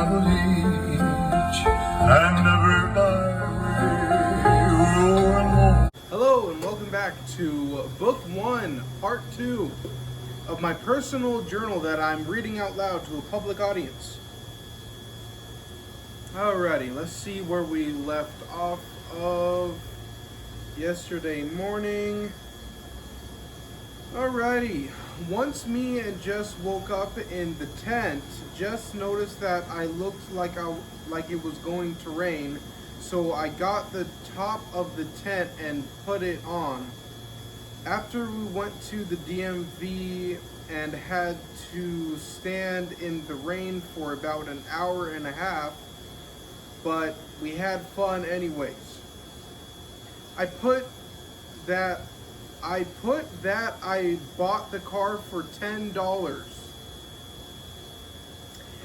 will each and every highway will. Hello and welcome back to Book 1, Part 2 of my personal journal that I'm reading out loud to a public audience. Alrighty, let's see where we left off of yesterday morning. Alrighty, once me and Jess woke up in the tent, Jess noticed that I looked like it was going to rain, so I got the top of the tent and put it on. After we went to the DMV and had to stand in the rain for about an hour and a half, but we had fun anyways. I bought the car for $10,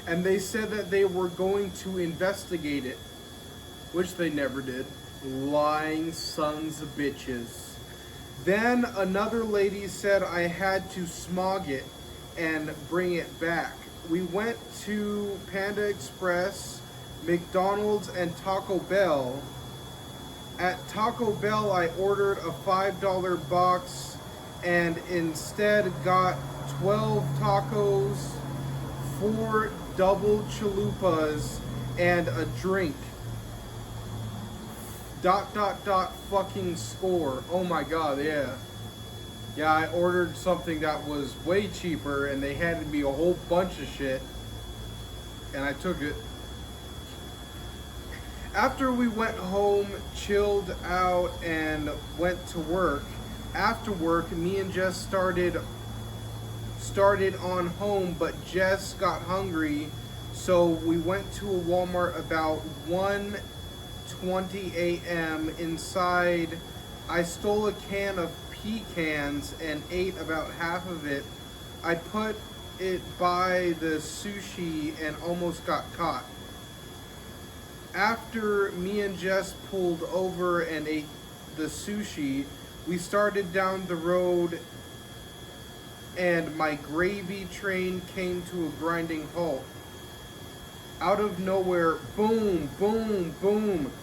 and they said that they were going to investigate it, which they never did. Lying sons of bitches. Then another lady said I had to smog it and bring it back. We went to Panda Express, McDonald's, and Taco Bell. At Taco Bell, I ordered a $5 box and instead got 12 tacos, 4 double chalupas, and a drink. ... fucking score. Oh my god, yeah. Yeah, I ordered something that was way cheaper and they handed me a whole bunch of shit. And I took it. After we went home, chilled out, and went to work. After work, me and Jess started on home, but Jess got hungry, so we went to a Walmart about 1:20 a.m. Inside, I stole a can of pecans and ate about half of it. I put it by the sushi and almost got caught. After me and Jess pulled over and ate the sushi, we started down the road and my gravy train came to a grinding halt. Out of nowhere, boom, boom, boom,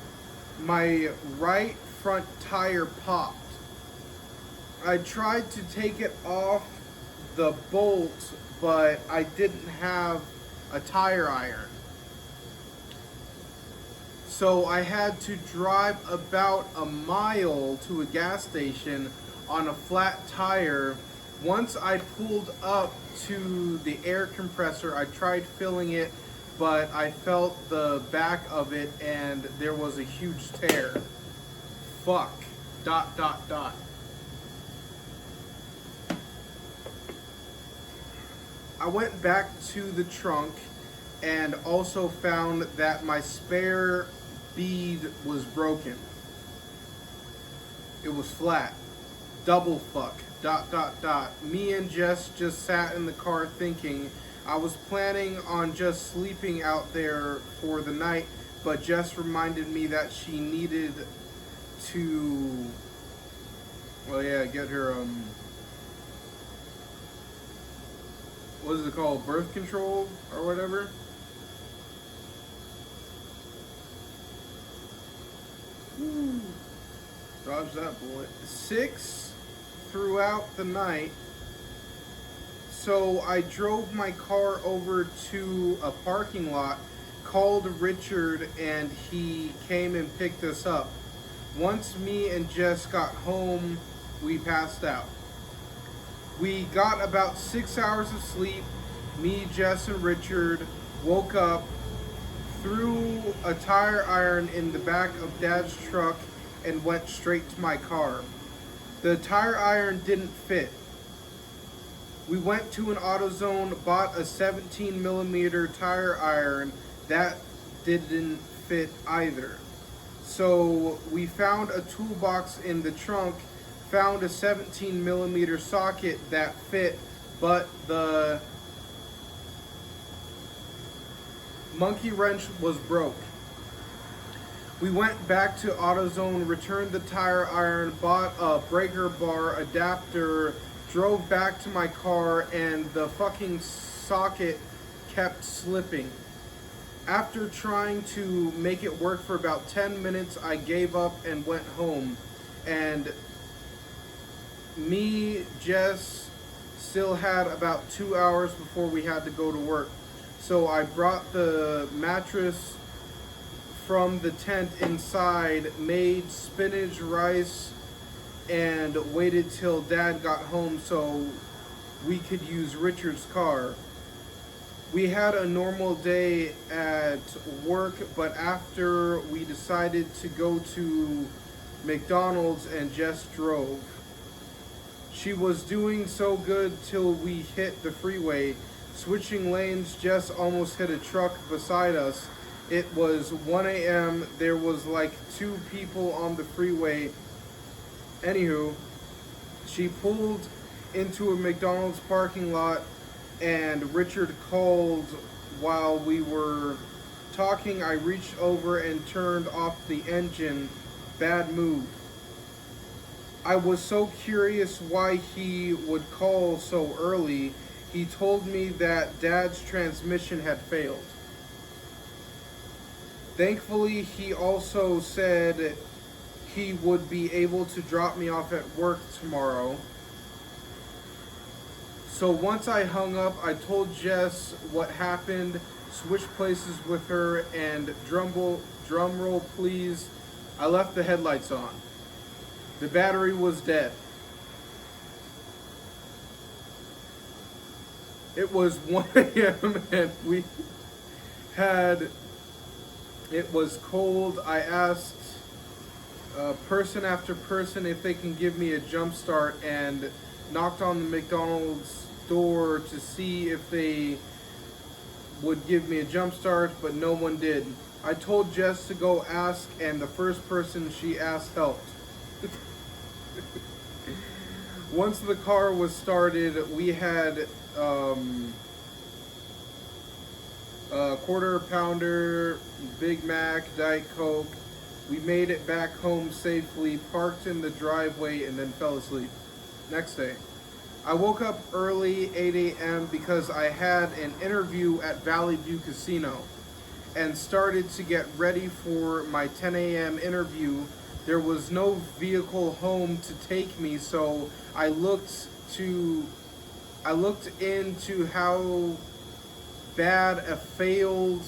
my right front tire popped. I tried to take it off the bolt, but I didn't have a tire iron. So I had to drive about a mile to a gas station on a flat tire. Once I pulled up to the air compressor, I tried filling it, but I felt the back of it and there was a huge tear. Fuck. ... I went back to the trunk and also found that my spare bead was broken. It was flat. Double fuck. ... Me and Jess just sat in the car thinking. I was planning on just sleeping out there for the night, but Jess reminded me that she needed to, well, yeah, get her, what is it called? Birth control or whatever? Woo. Dodge that bullet. 6 throughout the night. So I drove my car over to a parking lot, called Richard, and he came and picked us up. Once me and Jess got home, we passed out. We got about 6 hours of sleep. Me, Jess, and Richard woke up, threw a tire iron in the back of Dad's truck, and went straight to my car. The tire iron didn't fit. We went to an AutoZone, bought a 17mm tire iron. That didn't fit either. So we found a toolbox in the trunk, found a 17mm socket that fit, but the monkey wrench was broke. We went back to AutoZone, returned the tire iron, bought a breaker bar adapter, drove back to my car, and the fucking socket kept slipping. After trying to make it work for about 10 minutes, I gave up and went home. And me, Jess, still had about 2 hours before we had to go to work. So I brought the mattress from the tent inside, made spinach, rice, and waited till Dad got home so we could use Richard's car. We had a normal day at work, but after we decided to go to McDonald's and Jess drove. She was doing so good till we hit the freeway. Switching lanes, Jess almost hit a truck beside us. It was 1 a.m. There was like 2 people on the freeway. Anywho, she pulled into a McDonald's parking lot and Richard called while we were talking. I reached over and turned off the engine. Bad move. I was so curious why he would call so early. He told me that Dad's transmission had failed. Thankfully, he also said he would be able to drop me off at work tomorrow. So once I hung up, I told Jess what happened, switched places with her, and drum roll please, I left the headlights on. The battery was dead. It was 1 a.m. and it was cold. I asked person after person if they can give me a jump start and knocked on the McDonald's door to see if they would give me a jump start, but no one did. I told Jess to go ask, and the first person she asked helped. Once the car was started, we had a quarter pounder, Big Mac, Diet Coke. We made it back home safely, parked in the driveway, and then fell asleep. Next day, I woke up early, 8 a.m. because I had an interview at Valley View Casino and started to get ready for my 10 a.m. interview. There was no vehicle home to take me, so I looked into how bad a failed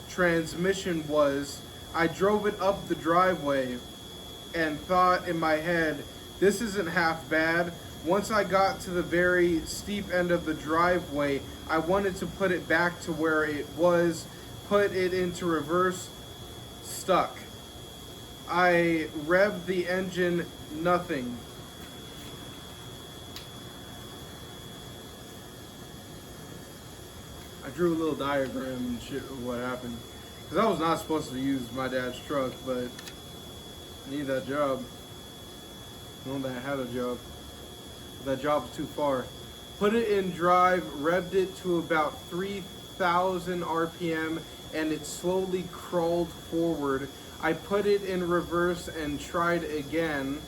transmission was. I drove it up the driveway and thought in my head, this isn't half bad. Once I got to the very steep end of the driveway, I wanted to put it back to where it was, put it into reverse, stuck. I revved the engine, nothing. I drew a little diagram and shit of what happened. Because I was not supposed to use my dad's truck, but I need that job. Knowing that I had a job. That job was too far. Put it in drive, revved it to about 3,000 RPM, and it slowly crawled forward. I put it in reverse and tried again,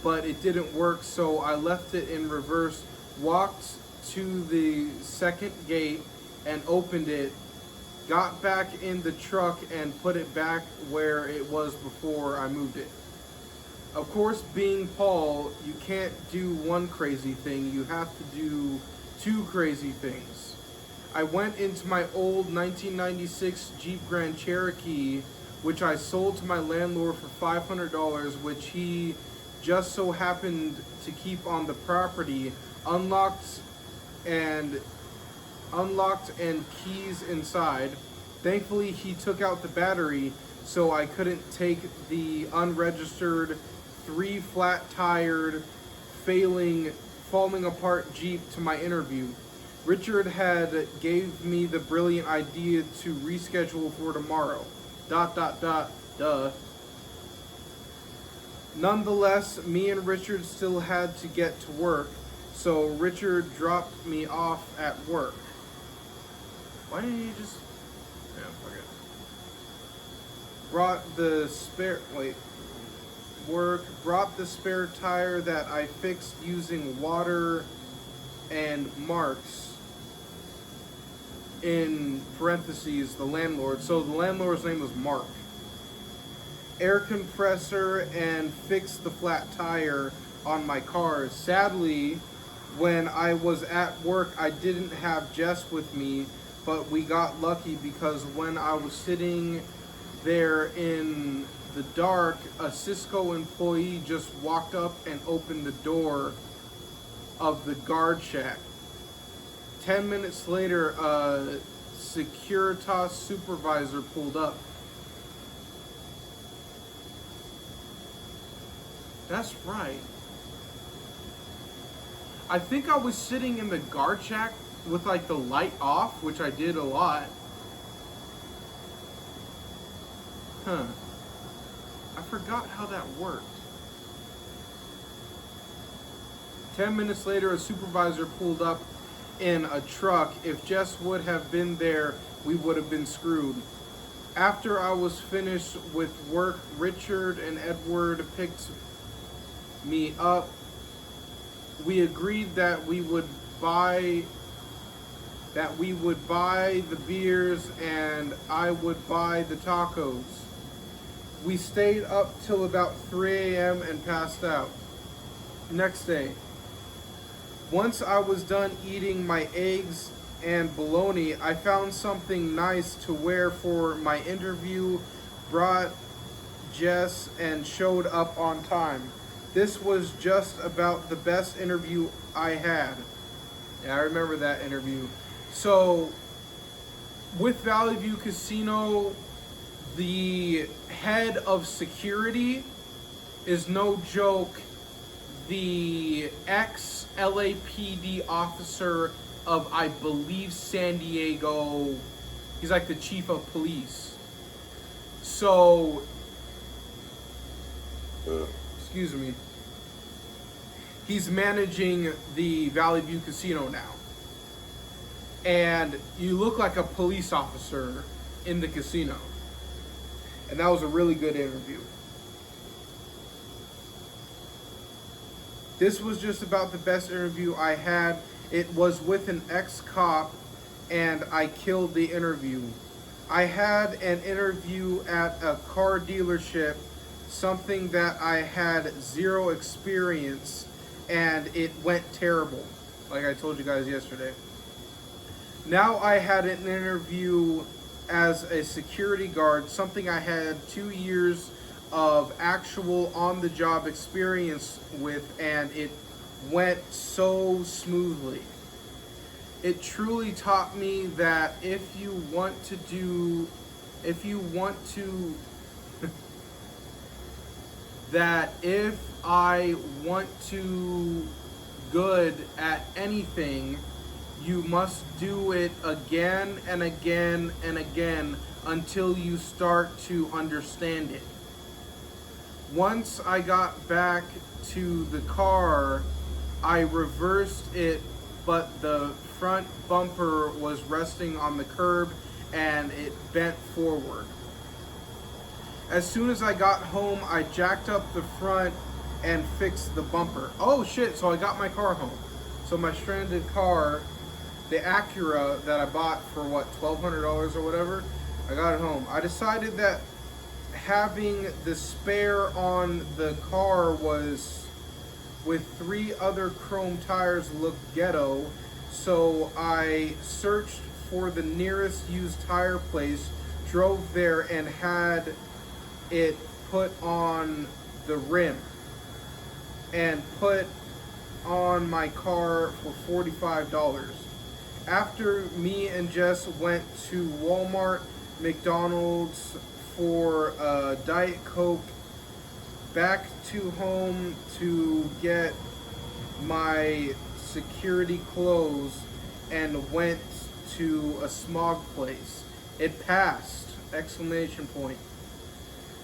but it didn't work, so I left it in reverse, walked to the second gate and opened it, got back in the truck and put it back where it was before I moved it. Of course, being Paul, you can't do one crazy thing, you have to do 2 crazy things. I went into my old 1996 Jeep Grand Cherokee, which I sold to my landlord for $500, which he just so happened to keep on the property, unlocked and keys inside. Thankfully, he took out the battery, so I couldn't take the unregistered 3 flat-tired, falling apart Jeep to my interview. Richard had gave me the brilliant idea to reschedule for tomorrow. ... Duh. Nonetheless, me and Richard still had to get to work, so Richard dropped me off at work. Why didn't he just... Yeah, fuck it. Brought the spare tire that I fixed using water and marks. in parentheses, the landlord. So the landlord's name was Mark. Air compressor and fixed the flat tire on my car. Sadly, when I was at work, I didn't have Jess with me, but we got lucky because when I was sitting there in the dark, a Cisco employee just walked up and opened the door of the guard shack. 10 minutes later, a Securitas supervisor pulled up. That's right. I think I was sitting in the guard shack with like the light off, which I did a lot. Huh. I forgot how that worked. 10 minutes later, a supervisor pulled up in a truck. If Jess would have been there, we would have been screwed. After I was finished with work, Richard and Edward picked me up. We agreed that we would buy the beers and I would buy the tacos. We stayed up till about 3 a.m. and passed out. Next day, once I was done eating my eggs and bologna, I found something nice to wear for my interview, brought Jess, and showed up on time. This was just about the best interview I had. Yeah, I remember that interview. So, with Valley View Casino, the head of security is no joke the ex-LAPD officer of, I believe, San Diego. He's like the chief of police. So, excuse me. He's managing the Valley View Casino now. And you look like a police officer in the casino. And that was a really good interview. This was just about the best interview I had. It was with an ex-cop, and I killed the interview. I had an interview at a car dealership, something that I had zero experience, and it went terrible, like I told you guys yesterday. Now I had an interview as a security guard, something I had 2 years of actual on-the-job experience with, and it went so smoothly. It truly taught me that if I want to good at anything, you must do it again and again and again until you start to understand it. Once I got back to the car, I reversed it, but the front bumper was resting on the curb and it bent forward. As soon as I got home, I jacked up the front and fixed the bumper. Oh shit, so I got my car home. So my stranded car, the Acura that I bought for what, $1,200 or whatever, I got it home. I decided that having the spare on the car was, with 3 other chrome tires, looked ghetto, so I searched for the nearest used tire place, drove there, and had it put on the rim and put on my car for $45. After me and Jess went to Walmart, McDonald's for a Diet Coke, back to home to get my security clothes, and went to a smog place. It passed! Exclamation point.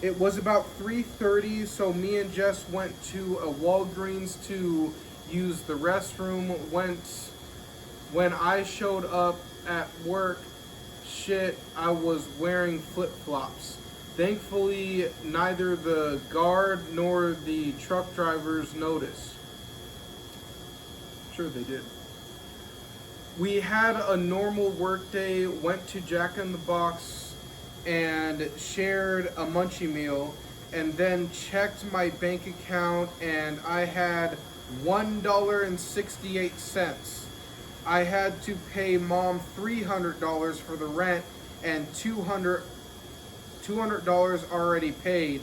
It was about 3:30, so me and Jess went to a Walgreens to use the restroom. When I showed up at work, shit, I was wearing flip-flops. Thankfully, neither the guard nor the truck drivers noticed. Sure they did. We had a normal work day, went to Jack in the Box and shared a munchie meal, and then checked my bank account and I had $1.68. I had to pay mom $300 for the rent and $200 already paid.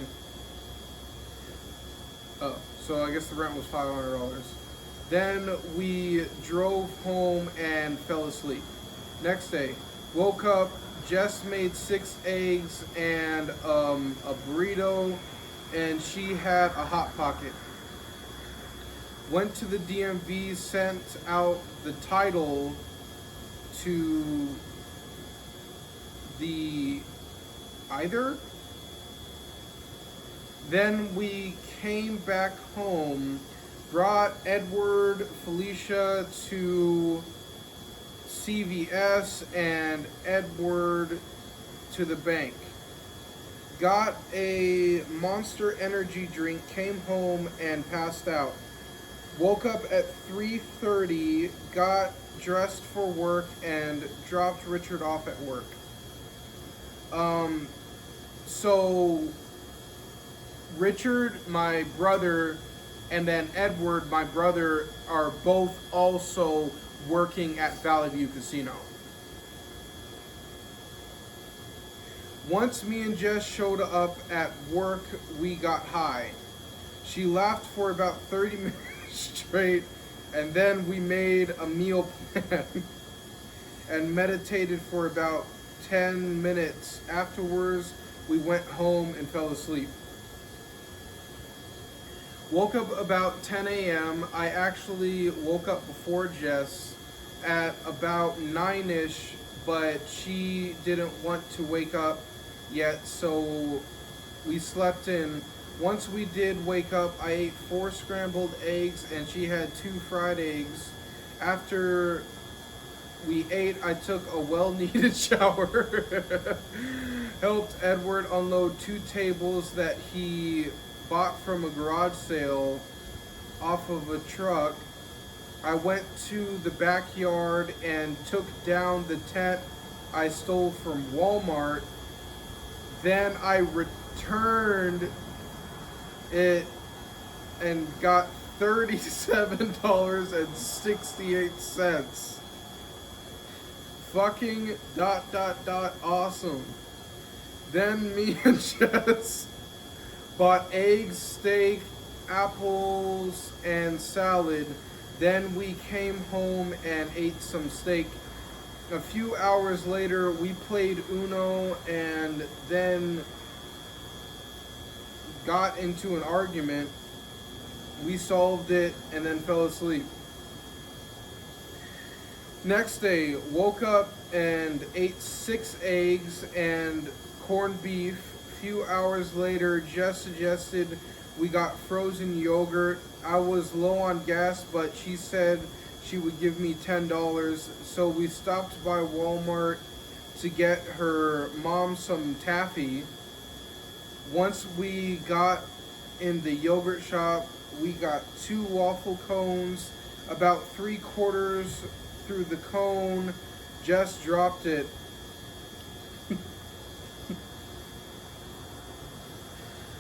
Oh, so I guess the rent was $500. Then we drove home and fell asleep. Next day, woke up, Jess made 6 eggs and a burrito, and she had a Hot Pocket. Went to the DMV, sent out the title to the either. Then we came back home, brought Edward, Felicia to CVS and Edward to the bank. Got a Monster Energy drink, came home and passed out. Woke up at 3:30, got dressed for work and dropped Richard off at work. So Richard, my brother, and then Edward, my brother, are both also working at Valley View Casino. Once me and Jess showed up at work, we got high. She laughed for about 30 minutes straight, and then we made a meal plan and meditated for about 10 minutes. Afterwards, we went home and fell asleep. Woke up about 10 a.m. I actually woke up before Jess at about 9-ish, but she didn't want to wake up yet, so we slept in. Once we did wake up, I ate 4 scrambled eggs and she had 2 fried eggs. After we ate, I took a well-needed shower. Helped Edward unload 2 tables that he bought from a garage sale off of a truck. I went to the backyard and took down the tent I stole from Walmart. Then I returned it and got $37.68. Fucking ... awesome. Then me and Jess bought eggs, steak, apples, and salad. Then we came home and ate some steak. A few hours later, we played Uno and then got into an argument. We solved it and then fell asleep. Next day, woke up and ate 6 eggs and corned beef. A few hours later, Jess suggested we got frozen yogurt. I was low on gas, but she said she would give me $10. So we stopped by Walmart to get her mom some taffy. Once we got in the yogurt shop, we got 2 waffle cones. About 3/4 through the cone, Jess dropped it.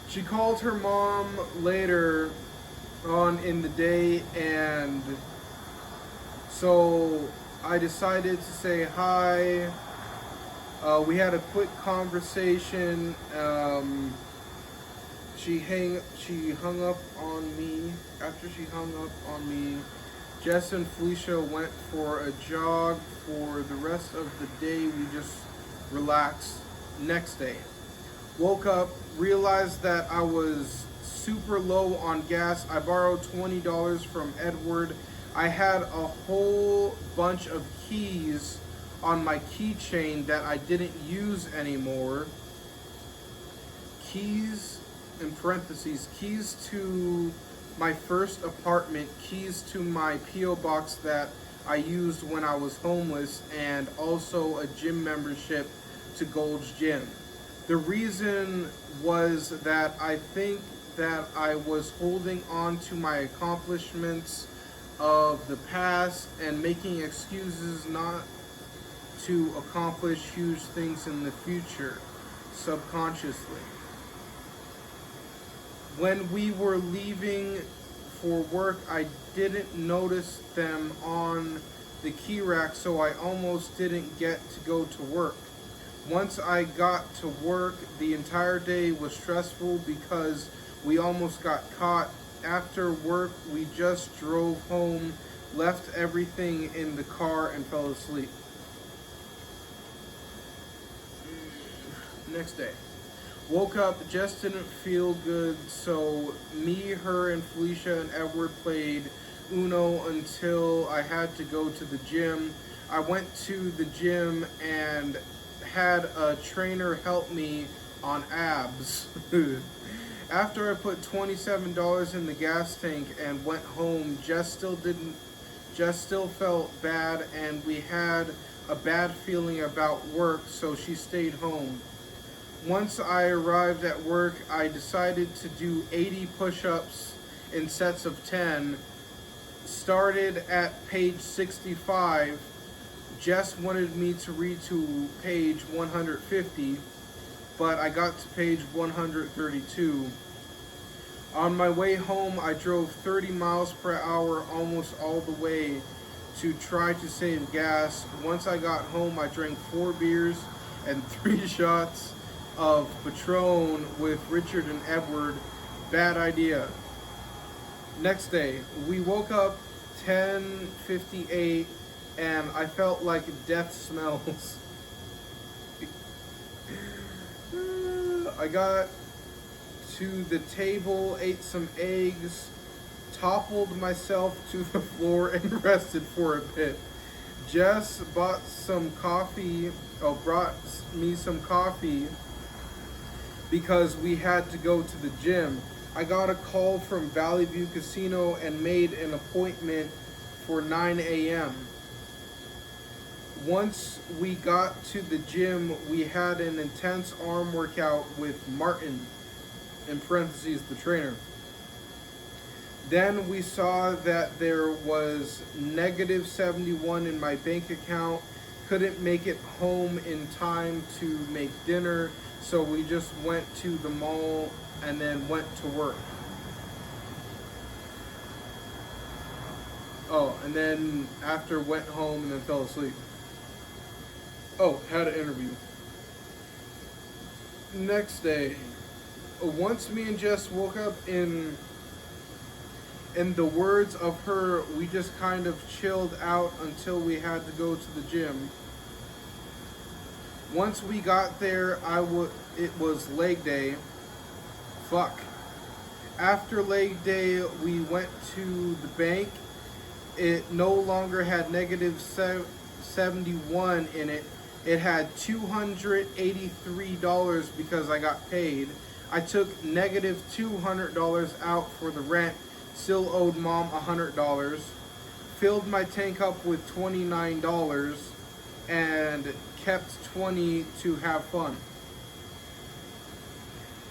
She called her mom later on in the day, and so I decided to say hi. We had a quick conversation. She hung up on me. After she hung up on me, Jess and Felicia went for a jog. For the rest of the day, we just relaxed. Next day, woke up, realized that I was super low on gas. I borrowed $20 from Edward. I had a whole bunch of keys on my keychain that I didn't use anymore. Keys, in parentheses, keys to my first apartment, keys to my P.O. box that I used when I was homeless, and also a gym membership to Gold's Gym. The reason was that I think that I was holding on to my accomplishments of the past and making excuses not to accomplish huge things in the future subconsciously. When we were leaving for work, I didn't notice them on the key rack, so I almost didn't get to go to work. Once I got to work, the entire day was stressful because we almost got caught. After work, we just drove home, left everything in the car, and fell asleep. Next day. Woke up, just didn't feel good, so me, her, and Felicia and Edward played Uno until I had to go to the gym. I went to the gym and had a trainer help me on abs. After I put $27 in the gas tank and went home, Jess still felt bad, and we had a bad feeling about work, so she stayed home. Once I arrived at work, I decided to do 80 push-ups in sets of 10. Started at page 65. Jess wanted me to read to page 150, but I got to page 132. On my way home, I drove 30 miles per hour almost all the way to try to save gas. Once I got home, I drank 4 beers and 3 shots of Patron with Richard and Edward. Bad idea. Next day, we woke up 10:58 and I felt like death smells. I got to the table, ate some eggs, toppled myself to the floor, and rested for a bit. Jess brought me some coffee because we had to go to the gym. I got a call from Valley View Casino and made an appointment for 9 a.m. Once we got to the gym, we had an intense arm workout with Martin, in parentheses, the trainer. Then we saw that there was negative 71 in my bank account. Couldn't make it home in time to make dinner, so we just went to the mall and then went to work. Oh, and then after went home and then fell asleep. Oh, had an interview. Next day, once me and Jess woke up, in the words of her, we just kind of chilled out until we had to go to the gym. Once we got there, it was leg day. Fuck. After leg day, we went to the bank. It no longer had negative 71 in it. It had $283 because I got paid. I took negative $200 out for the rent. Still owed mom $100. Filled my tank up with $29 and kept 20 to have fun.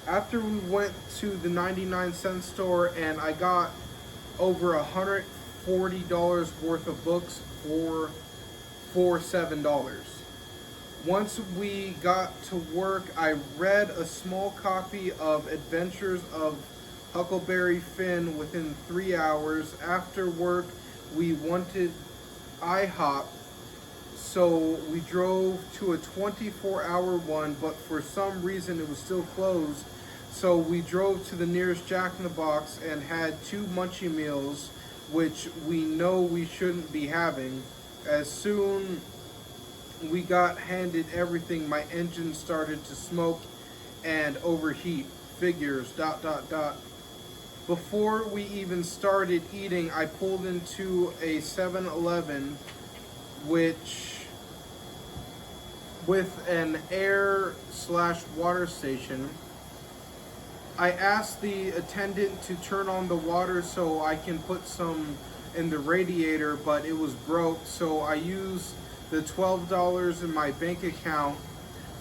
After we went to the 99-cent store and I got over $140 worth of books for $7. Once we got to work, I read a small copy of Adventures of Huckleberry Finn within 3 hours. After work, we wanted IHOP, so we drove to a 24-hour one, but for some reason it was still closed. So we drove to the nearest Jack in the Box and had 2 munchie meals, which we know we shouldn't be having. As soon we got handed everything, my engine started to smoke and overheat. Figures, ... Before we even started eating, I pulled into a 7-Eleven, with an air/water station. I asked the attendant to turn on the water so I can put some in the radiator, but it was broke, so I used the $12 in my bank account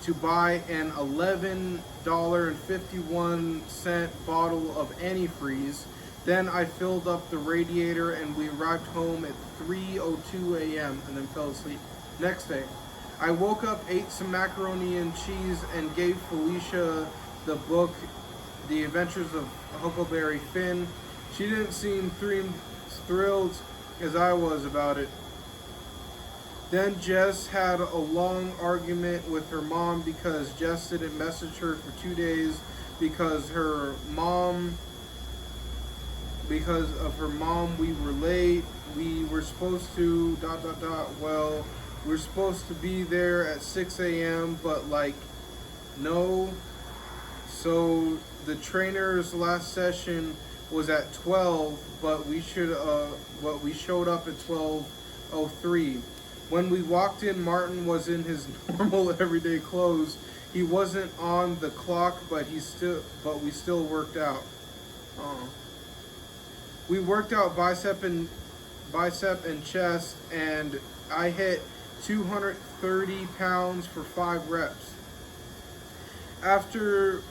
to buy an $11.51 bottle of antifreeze. Then I filled up the radiator and we arrived home at 3:02 a.m. and then fell asleep. Next day, I woke up, ate some macaroni and cheese, and gave Felicia the book, The Adventures of Huckleberry Finn. She didn't seem thrilled as I was about it. Then Jess had a long argument with her mom because Jess didn't message her for 2 days because of her mom, we were late. We were supposed to well, we're supposed to be there at 6 a.m. but like no. So the trainer's last session was at 12, but we showed up at 12:03. When we walked in, Martin was in his normal everyday clothes. He wasn't on the clock, but we still worked out. We worked out bicep and chest, and I hit 230 pounds for 5 reps. After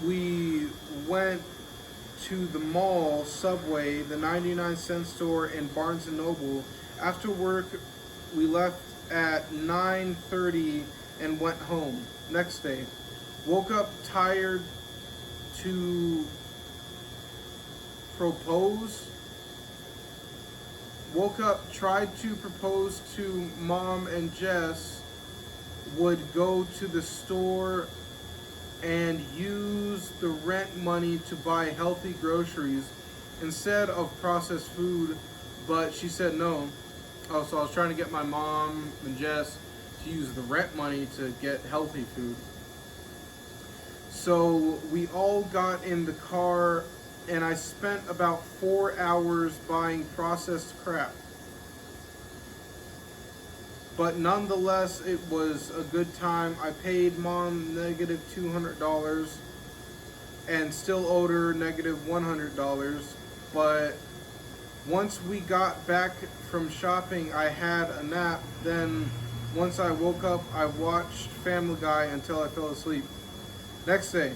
we went to the mall, Subway, the 99-cent store, and Barnes & Noble. After work, we left at 9:30 and went home. Next day, woke up tired to propose. Woke up, tried to propose to Mom and Jess, would go to the store and use the rent money to buy healthy groceries instead of processed food, but she said no. Oh, so I was trying to get my mom and Jess to use the rent money to get healthy food. So we all got in the car and I spent about 4 hours buying processed crap. But nonetheless, it was a good time. I paid Mom negative $200 and still owed her negative $100. But once we got back from shopping, I had a nap. Then once I woke up, I watched Family Guy until I fell asleep. Next day.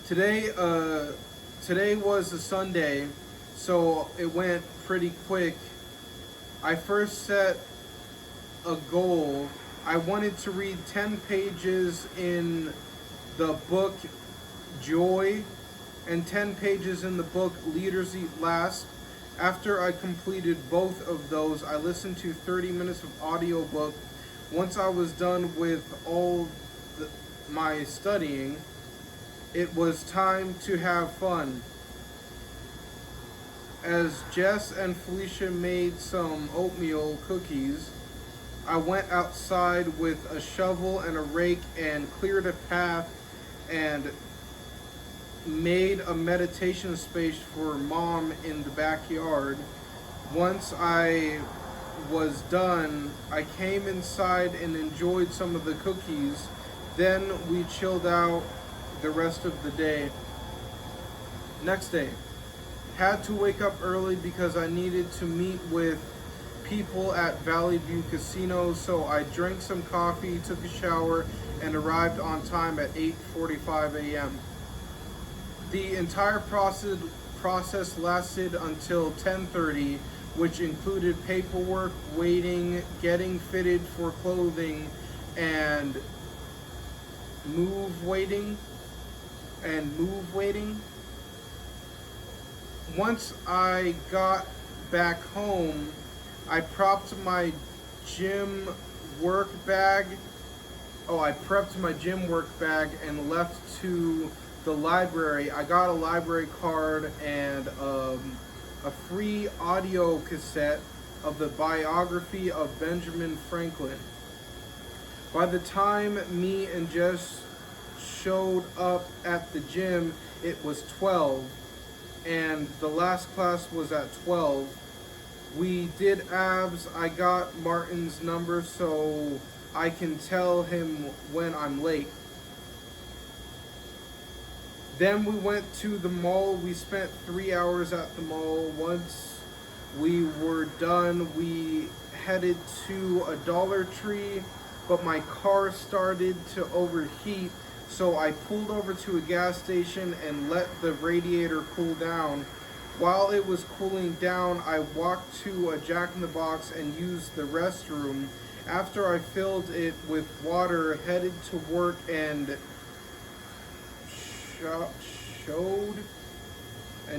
Today was a Sunday, so it went pretty quick. I first set a goal. I wanted to read 10 pages in the book Joy and 10 pages in the book Leaders Eat Last. After I completed both of those, I listened to 30 minutes of audiobook. Once I was done with all my studying, it was time to have fun. As Jess and Felicia made some oatmeal cookies, I went outside with a shovel and a rake and cleared a path and made a meditation space for Mom in the backyard. Once I was done, I came inside and enjoyed some of the cookies. Then we chilled out the rest of the day. Next day, had to wake up early because I needed to meet with people at Valley View Casino, so I drank some coffee, took a shower, and arrived on time at 8:45 a.m. The entire process lasted until 10:30, which included paperwork, waiting, getting fitted for clothing, and move waiting. Once I got back home, I propped my gym work bag. I prepped my gym work bag and left to the library. I got a library card and a free audio cassette of the biography of Benjamin Franklin. By the time me and Jess showed up at the gym, it was 12, and the last class was at 12. We did abs. I got Martin's number so I can tell him when I'm late. Then we went to the mall. We spent 3 hours at the mall. Once we were done, we headed to a Dollar Tree, but my car started to overheat, so I pulled over to a gas station and let the radiator cool down. While it was cooling down, I walked to a Jack in the Box and used the restroom. After I filled it with water, headed to work and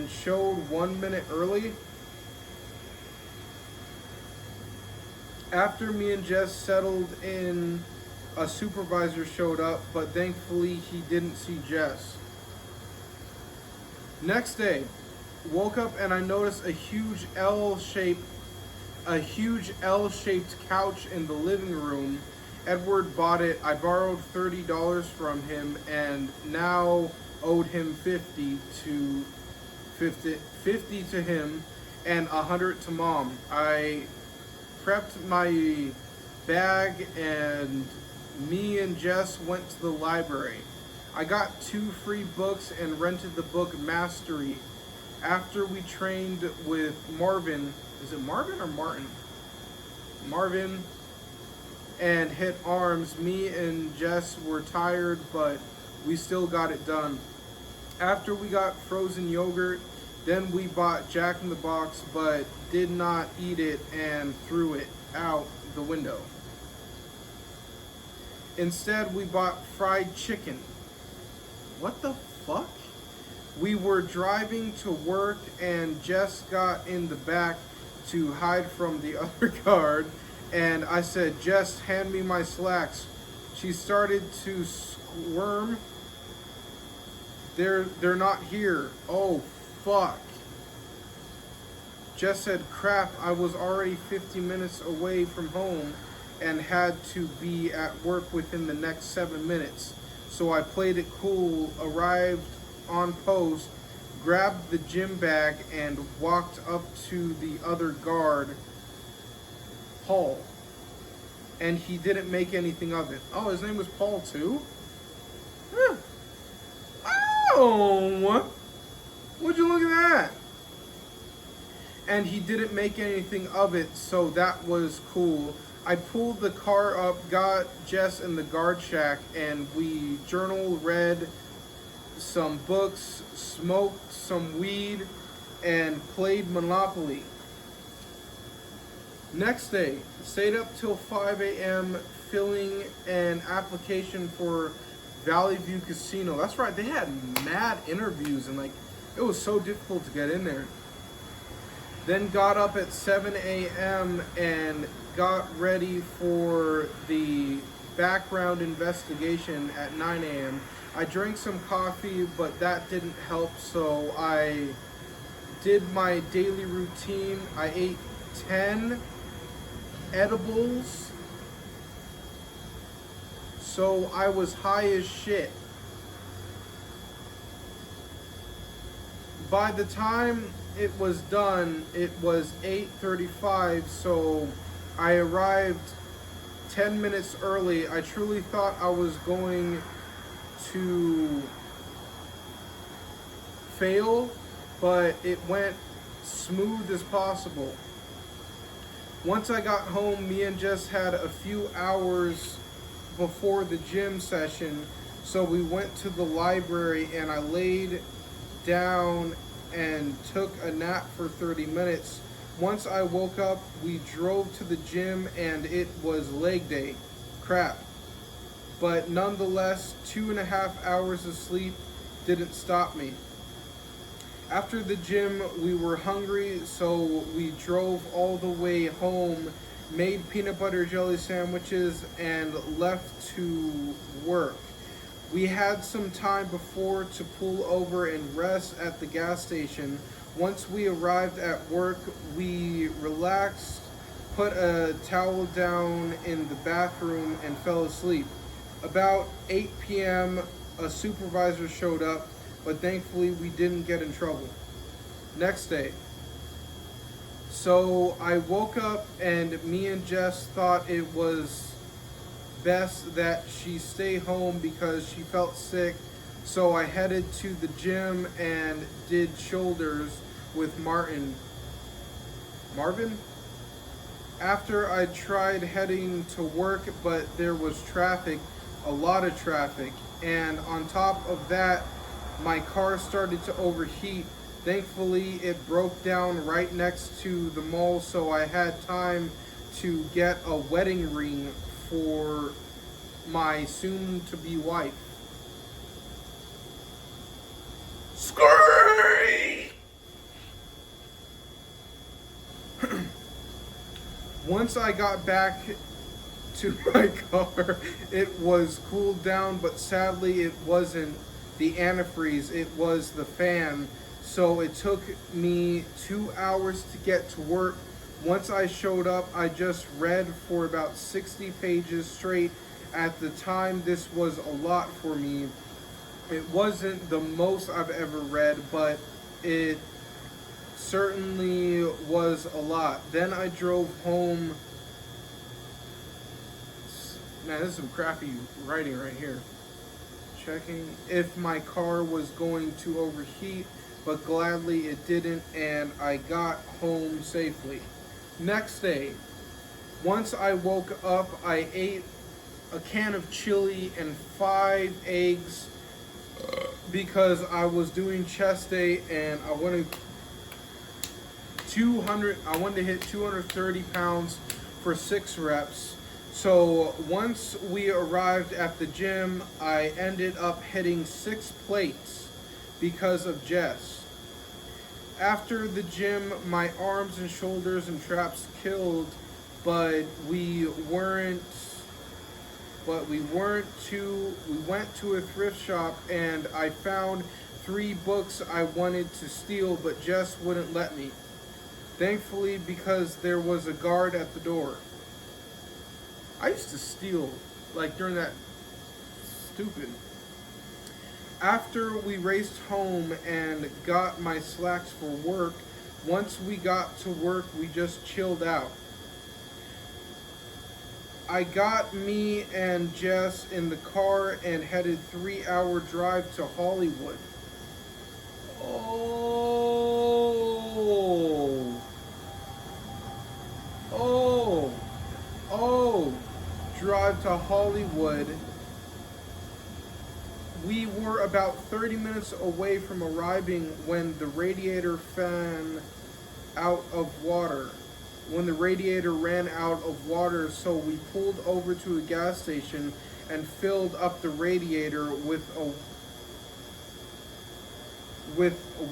showed 1 minute early. After me and Jess settled in, a supervisor showed up, but thankfully he didn't see Jess. Next day, woke up and I noticed a huge L-shaped couch in the living room. Edward bought it. I borrowed $30 from him and now owed him 50 to him and 100 to mom. I prepped my bag and me and Jess went to the library. I got 2 free books and rented the book Mastery. After we trained with Marvin, is it Marvin or Martin? Marvin, and hit arms, me and Jess were tired, but we still got it done. After we got frozen yogurt, then we bought Jack in the Box, but did not eat it and threw it out the window. Instead, we bought fried chicken. What the fuck? We were driving to work and Jess got in the back to hide from the other guard, and I said, "Jess, hand me my slacks." She started to squirm. They're not here. Oh, fuck. Jess said, "Crap, I was already 50 minutes away from home and had to be at work within the next 7 minutes. So I played it cool, arrived on post, grabbed the gym bag, and walked up to the other guard, Paul. And he didn't make anything of it." Oh, his name was Paul too? Huh. Oh! Would you look at that? And he didn't make anything of it, so that was cool. I pulled the car up, got Jess in the guard shack, and we journal read some books, smoked some weed, and played Monopoly. Next day, stayed up till 5 a.m. filling an application for Valley View Casino. That's right, they had mad interviews and it was so difficult to get in there. Then got up at 7 a.m. and got ready for the background investigation at 9 a.m. I drank some coffee, but that didn't help, so I did my daily routine. I ate 10 edibles, so I was high as shit. By the time it was done, it was 8:35, so I arrived 10 minutes early. I truly thought I was going to fail, but it went smooth as possible. Once I got home, me and Jess had a few hours before the gym session, so we went to the library and I laid down and took a nap for 30 minutes. Once I woke up, we drove to the gym and it was leg day. Crap. But nonetheless, 2.5 hours of sleep didn't stop me. After the gym, we were hungry, so we drove all the way home, made peanut butter jelly sandwiches, and left to work. We had some time before to pull over and rest at the gas station. Once we arrived at work, we relaxed, put a towel down in the bathroom, and fell asleep. About 8 p.m., a supervisor showed up, but thankfully we didn't get in trouble. Next day. So I woke up and me and Jess thought it was best that she stay home because she felt sick. So I headed to the gym and did shoulders with Marvin. After I tried heading to work, but there was traffic, a lot of traffic. And on top of that, my car started to overheat. Thankfully, it broke down right next to the mall, so I had time to get a wedding ring for my soon-to-be wife. Scream! Once I got back to my car, it was cooled down, but sadly it wasn't the antifreeze, it was the fan. So it took me 2 hours to get to work. Once I showed up, I just read for about 60 pages straight. At the time, this was a lot for me. It wasn't the most I've ever read, but it certainly was a lot. Then I drove home. Man, this is some crappy writing right here. Checking if my car was going to overheat, but gladly it didn't, and I got home safely. Next day, once I woke up, I ate a can of chili and 5 eggs because I was doing chest day and I wanted to hit 230 pounds for 6 reps. So once we arrived at the gym, I ended up hitting 6 plates because of Jess. After the gym, my arms and shoulders and traps killed, but we went to a thrift shop and I found 3 books I wanted to steal, but Jess wouldn't let me. Thankfully, because there was a guard at the door. I used to steal, like during that stupid. After we raced home and got my slacks for work, once we got to work, we just chilled out. I got me and Jess in the car and headed 3-hour drive to Hollywood. Drive to Hollywood. We were about 30 minutes away from arriving when the radiator ran out of water. So we pulled over to a gas station and filled up the radiator with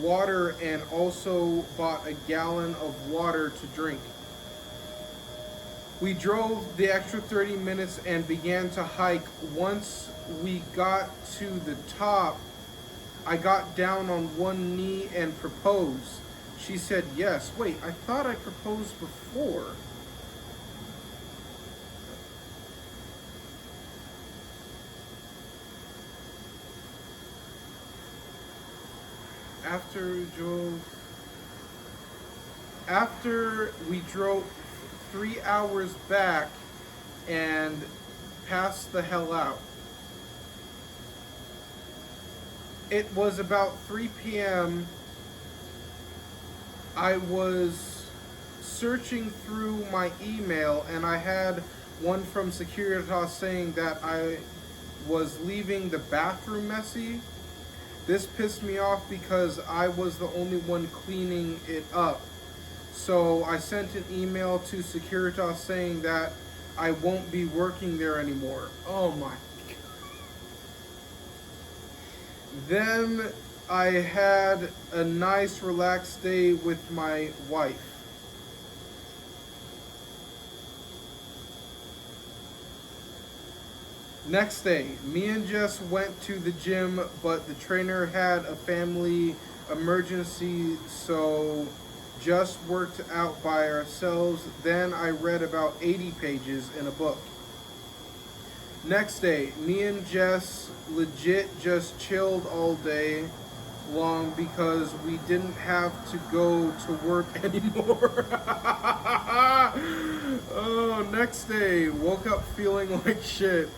water and also bought a gallon of water to drink. We drove the extra 30 minutes and began to hike. Once we got to the top, I got down on one knee and proposed. She said yes. Wait, I thought I proposed before. After we drove 3 hours back and passed the hell out. It was about 3 p.m. I was searching through my email and I had one from Securitas saying that I was leaving the bathroom messy. This pissed me off because I was the only one cleaning it up. So I sent an email to Securitas saying that I won't be working there anymore. Oh my God. Then I had a nice relaxed day with my wife. Next day, me and Jess went to the gym, but the trainer had a family emergency, so just worked out by ourselves. Then I read about 80 pages in a book. Next day, me and Jess legit just chilled all day long because we didn't have to go to work anymore. Oh, next day, woke up feeling like shit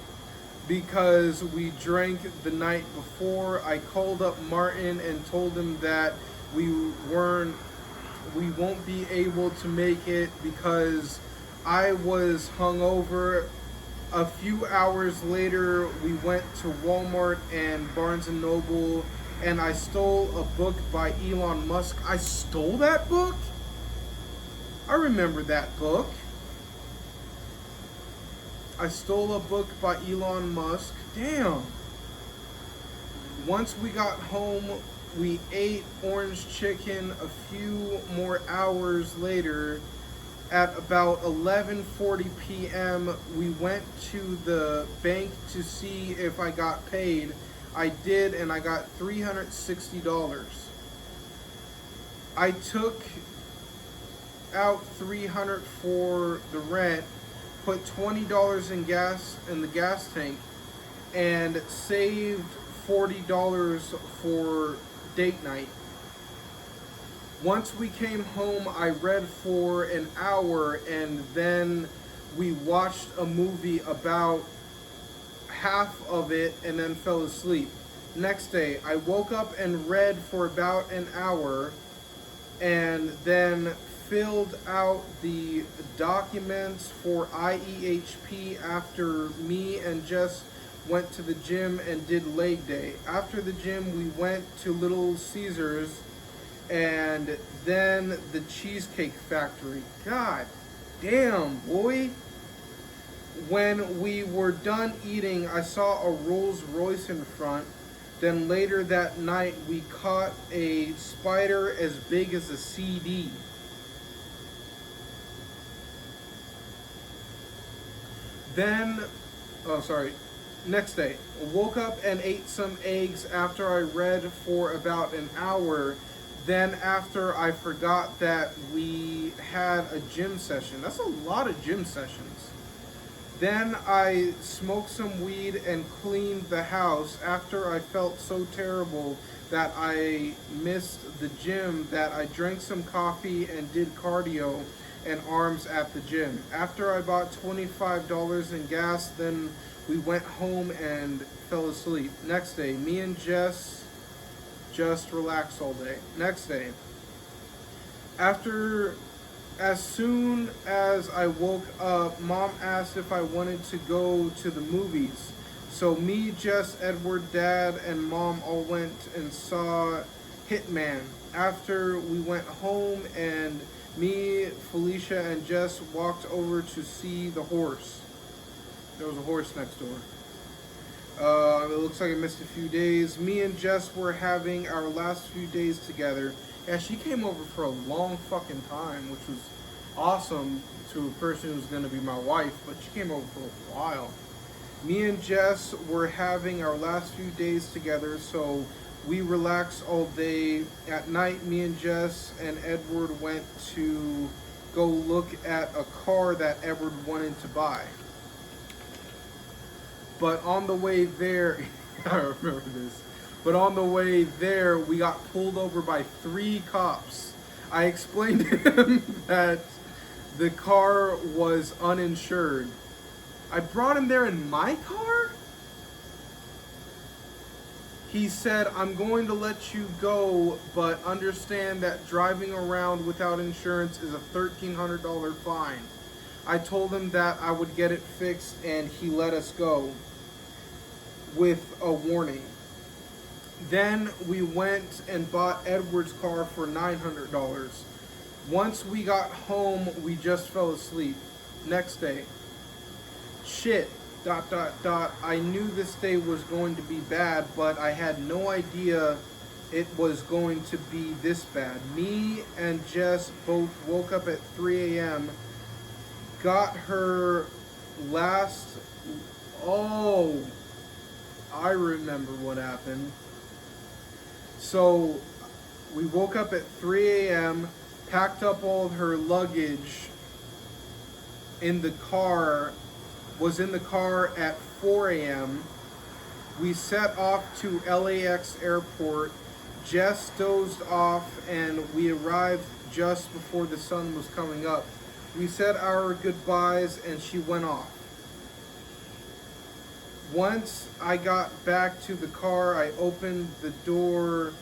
because we drank the night before. I called up Martin and told him that we won't be able to make it because I was hungover. A few hours later, we went to Walmart and Barnes & Noble and I stole a book by Elon Musk. I stole that book? I remember that book. I stole a book by Elon Musk. Damn. Once we got home, we ate orange chicken. A few more hours later, at about 11:40 p.m., we went to the bank to see if I got paid. I did, and I got $360. I took out $300 for the rent, put $20 in gas in the gas tank, and saved $40 for date night. Once we came home, I read for an hour, and then we watched a movie about half of it and then fell asleep. Next day, I woke up and read for about an hour and then filled out the documents for IEHP after me and Jess went to the gym and did leg day. After the gym, we went to Little Caesars and then the Cheesecake Factory. God damn, boy. When we were done eating, I saw a Rolls Royce in front. Then later that night, we caught a spider as big as a CD. Then, next day, I woke up and ate some eggs after I read for about an hour. Then after I forgot that we had a gym session. That's a lot of gym sessions. Then I smoked some weed and cleaned the house after I felt so terrible that I missed the gym that I drank some coffee and did cardio and arms at the gym. After I bought $25 in gas, then we went home and fell asleep. Next day, me and Jess just relaxed all day. Next day, as soon as I woke up, Mom asked if I wanted to go to the movies. So me, Jess, Edward, Dad, and Mom all went and saw Hitman. After we went home, and me, Felicia, and Jess walked over to see the horse. There was a horse next door. It looks like I missed a few days. Me and Jess were having our last few days together. Yeah, she came over for a long fucking time, which was awesome to a person who's going to be my wife, but she came over for a while. Me and Jess were having our last few days together, so we relaxed all day. At night, me and Jess and Edward went to go look at a car that Edward wanted to buy. But on the way there, I remember this. But on the way there, we got pulled over by 3 cops. I explained to him that the car was uninsured. I brought him there in my car? He said, I'm going to let you go, but understand that driving around without insurance is a $1,300 fine. I told him that I would get it fixed, and he let us go with a warning. Then we went and bought Edward's car for $900. Once we got home, we just fell asleep. Next day, shit, ... I knew this day was going to be bad, but I had no idea it was going to be this bad. Me and Jess both woke up at 3 a.m., got her last... Oh, I remember what happened. So we woke up at 3 a.m., packed up all of her luggage in the car, was in the car at 4 a.m. We set off to LAX airport. Jess dozed off and we arrived just before the sun was coming up. We said our goodbyes and she went off. Once I got back to the car, I opened the door,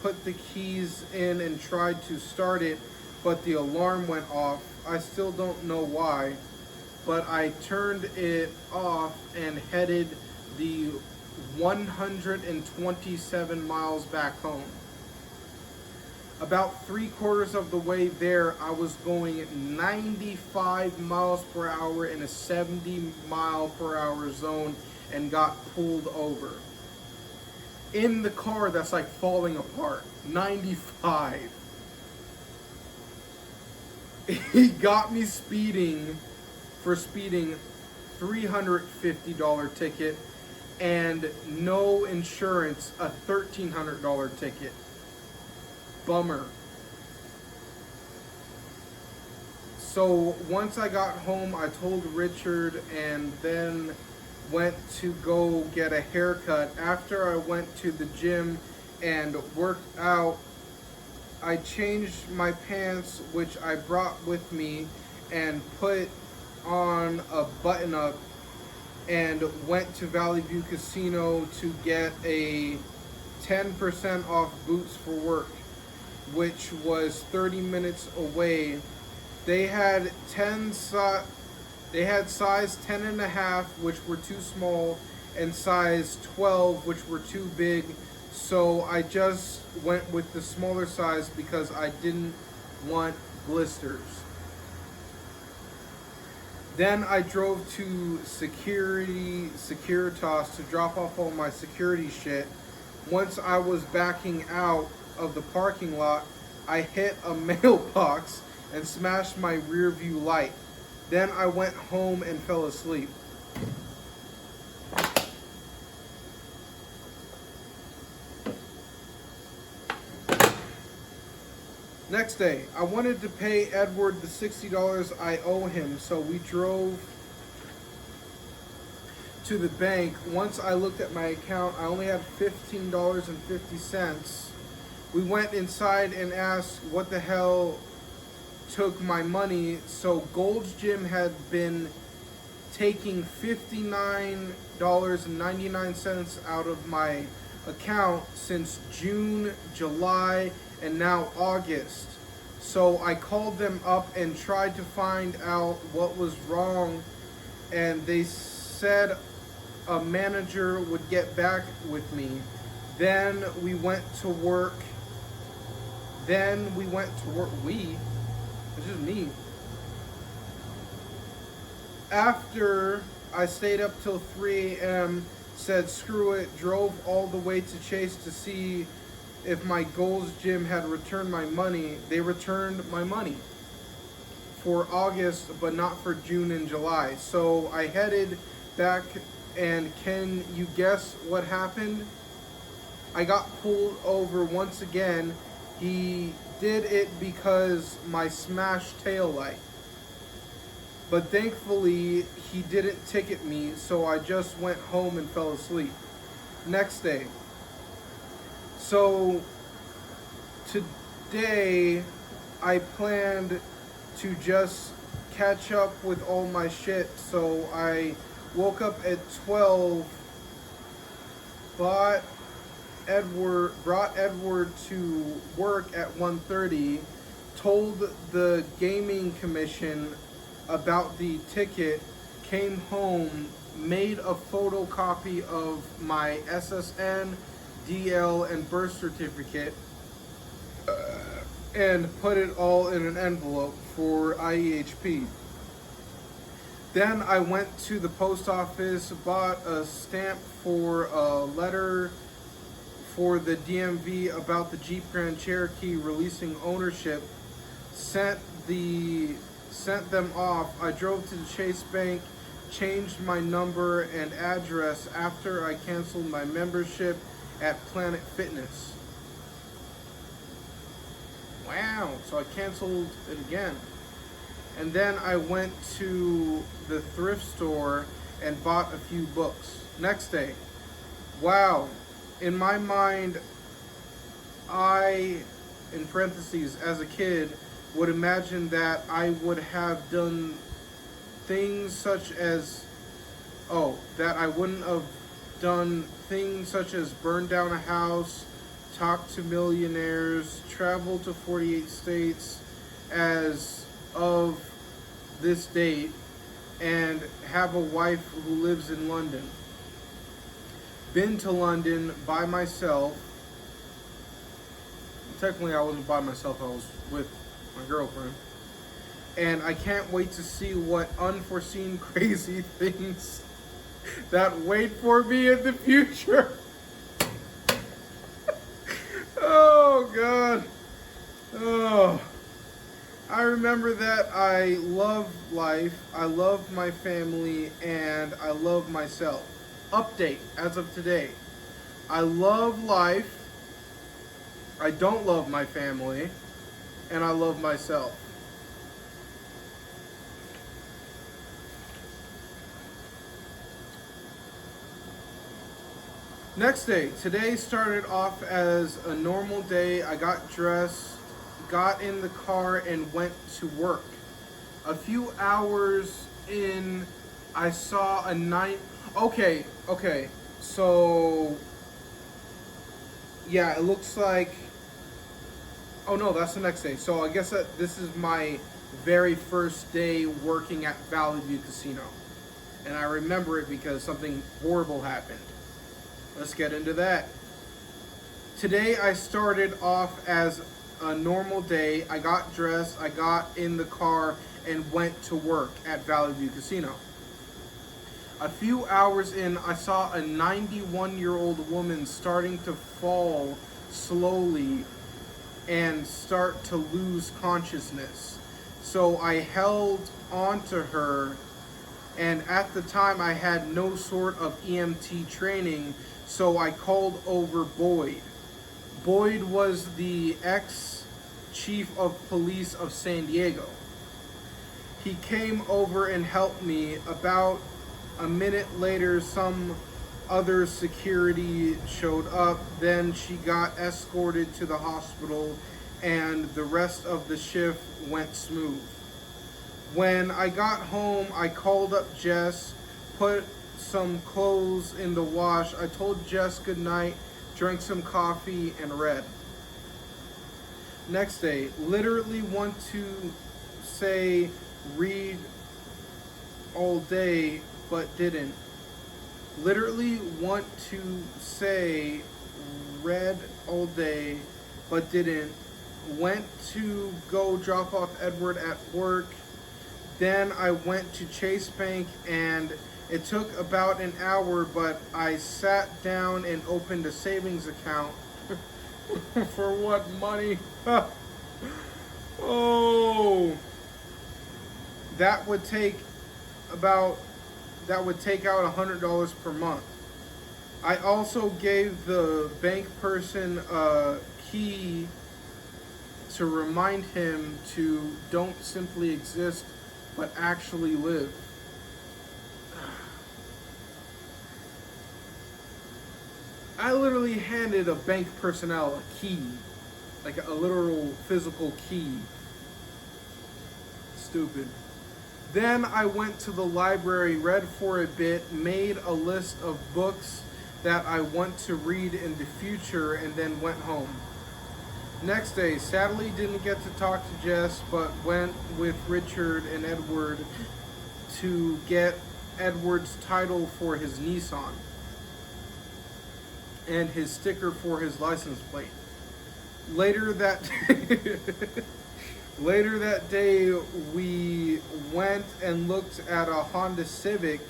put the keys in and tried to start it, but the alarm went off. I still don't know why, but I turned it off and headed the 127 miles back home. About 3/4 of the way there, I was going 95 miles per hour in a 70-mile-per-hour zone and got pulled over. In the car that's like falling apart, 95. He got me speeding, $350 ticket, and no insurance, a $1,300 ticket. Bummer. So once I got home, I told Richard and then went to go get a haircut. After I went to the gym and worked out, I changed my pants, which I brought with me, and put on a button-up and went to Valley View Casino to get a 10% off boots for work, which was 30 minutes away. They had size 10.5, which were too small, and size 12, which were too big. So I just went with the smaller size because I didn't want blisters. Then I drove to Securitas to drop off all my security shit. Once I was backing out of the parking lot, I hit a mailbox and smashed my rear view light. Then I went home and fell asleep. Next day, I wanted to pay Edward the $60 I owe him, so we drove to the bank. Once I looked at my account, I only had $15.50. We went inside and asked what the hell took my money. So Gold's Gym had been taking $59.99 out of my account since June, July, and now August. So I called them up and tried to find out what was wrong, and they said a manager would get back with me. Then we went to work. It's just me. After I stayed up till 3 a.m., said screw it, drove all the way to Chase to see if my Gold's Gym had returned my money. They returned my money for August, but not for June and July. So I headed back, and can you guess what happened? I got pulled over once again. He did it because my smashed tail light. But thankfully, he didn't ticket me, so I just went home and fell asleep. Next day. So today, I planned to just catch up with all my shit. So I woke up at 12, brought Edward to work at 1:30, told the gaming commission about the ticket, came home, made a photocopy of my SSN, DL, and birth certificate, and put it all in an envelope for IEHP. Then I went to the post office, bought a stamp for a letter for the DMV about the Jeep Grand Cherokee releasing ownership, sent them off. I drove to the Chase Bank, changed my number and address after I canceled my membership at Planet Fitness. Wow, so I canceled it again. And then I went to the thrift store and bought a few books. Next day, wow, in my mind, I, in parentheses, as a kid, would imagine that I would have done things such as, that I wouldn't have done things such as burn down a house, talk to millionaires, travel to 48 states as of this date, and have a wife who lives in London. been to London by myself. Technically, I wasn't by myself, I was with my girlfriend. And I can't wait to see what unforeseen crazy things that wait for me in the future. Oh, God. Oh. I remember that I love life, I love my family, and I love myself. Update as of today. I love life, I don't love my family, and I love myself. Next day. Today started off as a normal day. I got dressed, got in the car, and went to work. A few hours in, I saw a night. Okay. So, yeah, it looks like. Oh no, that's the next day. So I guess that this is my very first day working at Valley View Casino. And I remember it because something horrible happened. Let's get into that. Today I started off as a normal day. I got dressed, I got in the car, and went to work at Valley View Casino. A few hours in, I saw a 91-year-old woman starting to fall slowly and start to lose consciousness. So I held onto her, and at the time I had no sort of EMT training, so I called over Boyd. Boyd was the ex-chief of police of San Diego. He came over and helped me. About a minute later, some other security showed up. Then she got escorted to the hospital, and the rest of the shift went smooth. When I got home, I called up Jess, put some clothes in the wash. I told Jess goodnight, drank some coffee, and read. Next day, literally want to say read all day, but didn't. Literally want to say read all day, but didn't. Went to go drop off Edward at work. Then I went to Chase Bank, and it took about an hour, but I sat down and opened a savings account. For what money? Oh, that would take out $100 per month. I also gave the bank person a key to remind him to don't simply exist, but actually live. I literally handed a bank personnel a key, like a literal physical key. Stupid. Then I went to the library, read for a bit, made a list of books that I want to read in the future, and then went home. Next day, sadly didn't get to talk to Jess, but went with Richard and Edward to get Edward's title for his Nissan and his sticker for his license plate. Later that day, we went and looked at a Honda Civic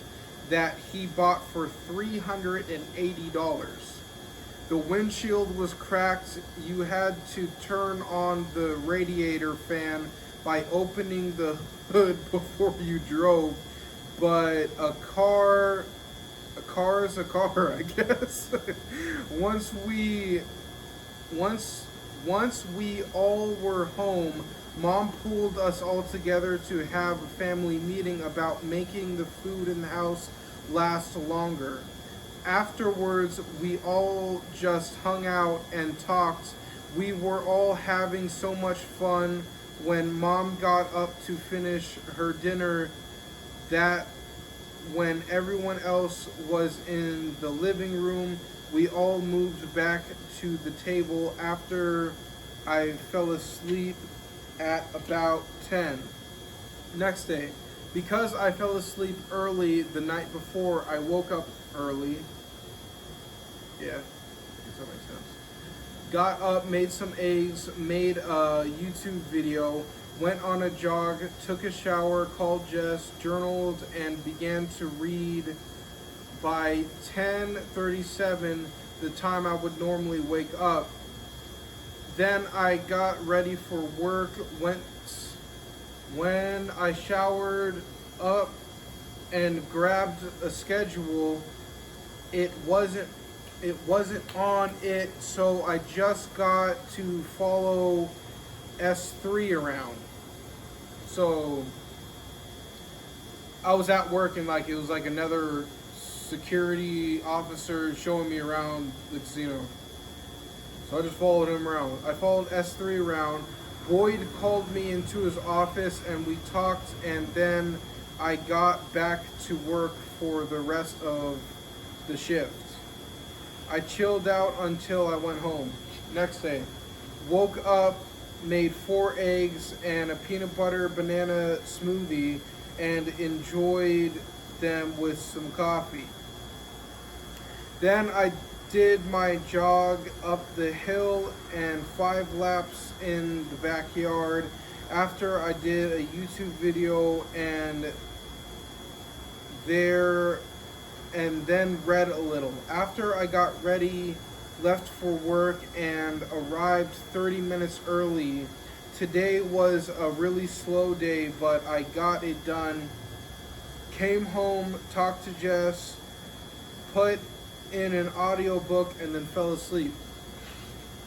that he bought for $380. The windshield was cracked. You had to turn on the radiator fan by opening the hood before you drove. But a car is a car, I guess. Once we all were home, Mom pulled us all together to have a family meeting about making the food in the house last longer. Afterwards, we all just hung out and talked. We were all having so much fun. When Mom got up to finish her dinner, that when everyone else was in the living room, we all moved back to the table after I fell asleep at about 10. Next day, because I fell asleep early the night before, I woke up early. Yeah, I guess that makes sense. Got up, made some eggs, made a YouTube video, went on a jog, took a shower, called Jess, journaled, and began to read. By 10:37, the time I would normally wake up. Then I got ready for work, when I showered up and grabbed a schedule, it wasn't on it, so I just got to follow S3 around. So I was at work and like it was like another security officer showing me around the casino. So I just followed him around. I followed S3 around. Boyd called me into his office and we talked, and then I got back to work for the rest of the shift. I chilled out until I went home. Next day, woke up, made 4 eggs and a peanut butter banana smoothie and enjoyed them with some coffee. Then I did my jog up the hill and 5 laps in the backyard. After I did a YouTube video and then read a little. After I got ready, left for work and arrived 30 minutes early. Today was a really slow day, but I got it done. Came home, talked to Jess, put in an audiobook, and then fell asleep.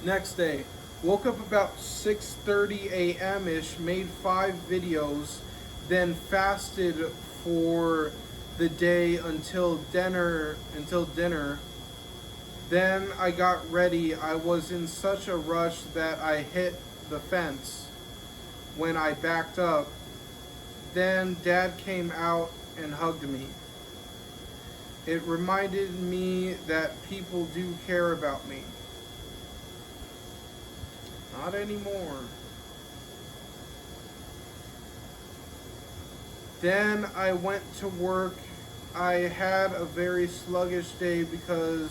Next day, woke up about 6:30 a.m.-ish, made 5 videos, then fasted for the day until dinner. Then I got ready. I was in such a rush that I hit the fence when I backed up. Then Dad came out and hugged me. It reminded me that people do care about me. Not anymore. Then I went to work. I had a very sluggish day because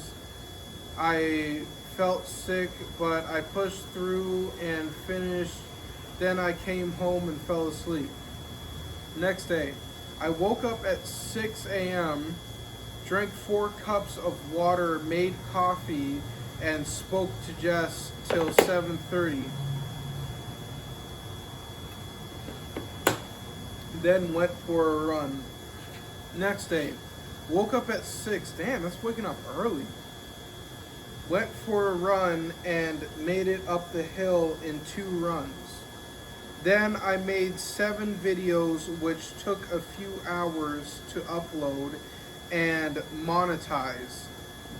I felt sick, but I pushed through and finished. Then I came home and fell asleep. Next day, I woke up at 6 a.m., drank 4 cups of water, made coffee, and spoke to Jess till 7:30. Then went for a run. Next day, woke up at 6. Damn, that's waking up early. Went for a run and made it up the hill in 2 runs. Then I made 7 videos, which took a few hours to upload and monetize.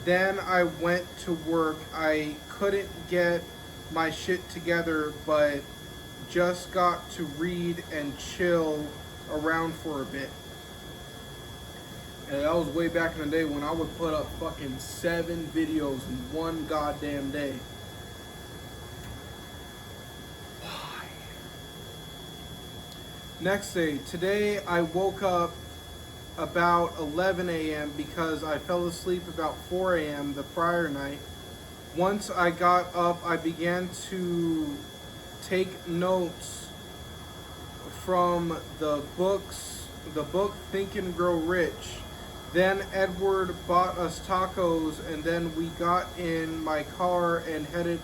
Then I went to work. I couldn't get my shit together, but just got to read and chill around for a bit. And that was way back in the day when I would put up fucking 7 videos in one goddamn day. Why? Next day, today I woke up about 11 a.m. because I fell asleep about 4 a.m. the prior night. Once I got up, I began to take notes from the book Think and Grow Rich. Then Edward bought us tacos, and then we got in my car and headed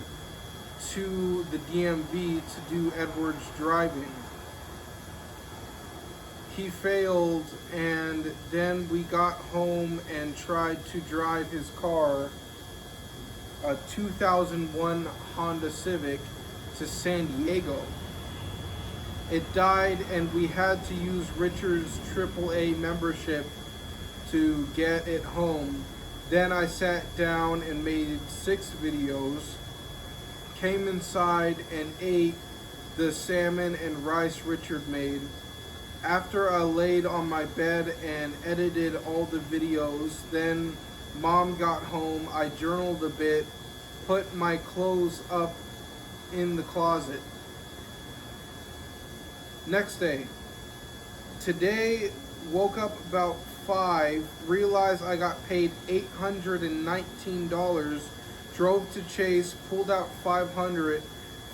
to the DMV to do Edward's driving. He failed, and then we got home and tried to drive his car, a 2001 Honda Civic, to San Diego. It died, and we had to use Richard's AAA membership to get it home. Then I sat down and made 6 videos, came inside and ate the salmon and rice Richard made. After I laid on my bed and edited all the videos, then Mom got home. I journaled a bit, put my clothes up in the closet. Next day, today woke up about 5, realized I got paid $819, drove to Chase, pulled out $500,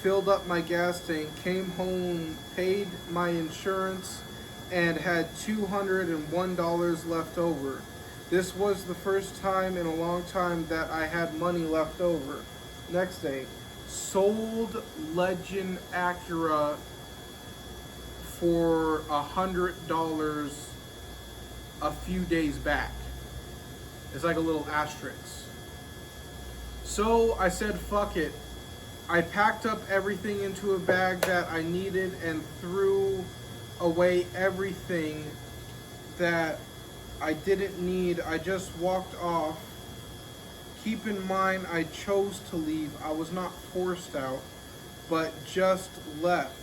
filled up my gas tank, came home, paid my insurance, and had $201 left over. This was the first time in a long time that I had money left over. Next day, sold Legend Acura for $100 a few days back. It's like a little asterisk. So I said, fuck it. I packed up everything into a bag that I needed and threw away everything that I didn't need. I just walked off. Keep in mind, I chose to leave. I was not forced out, but just left.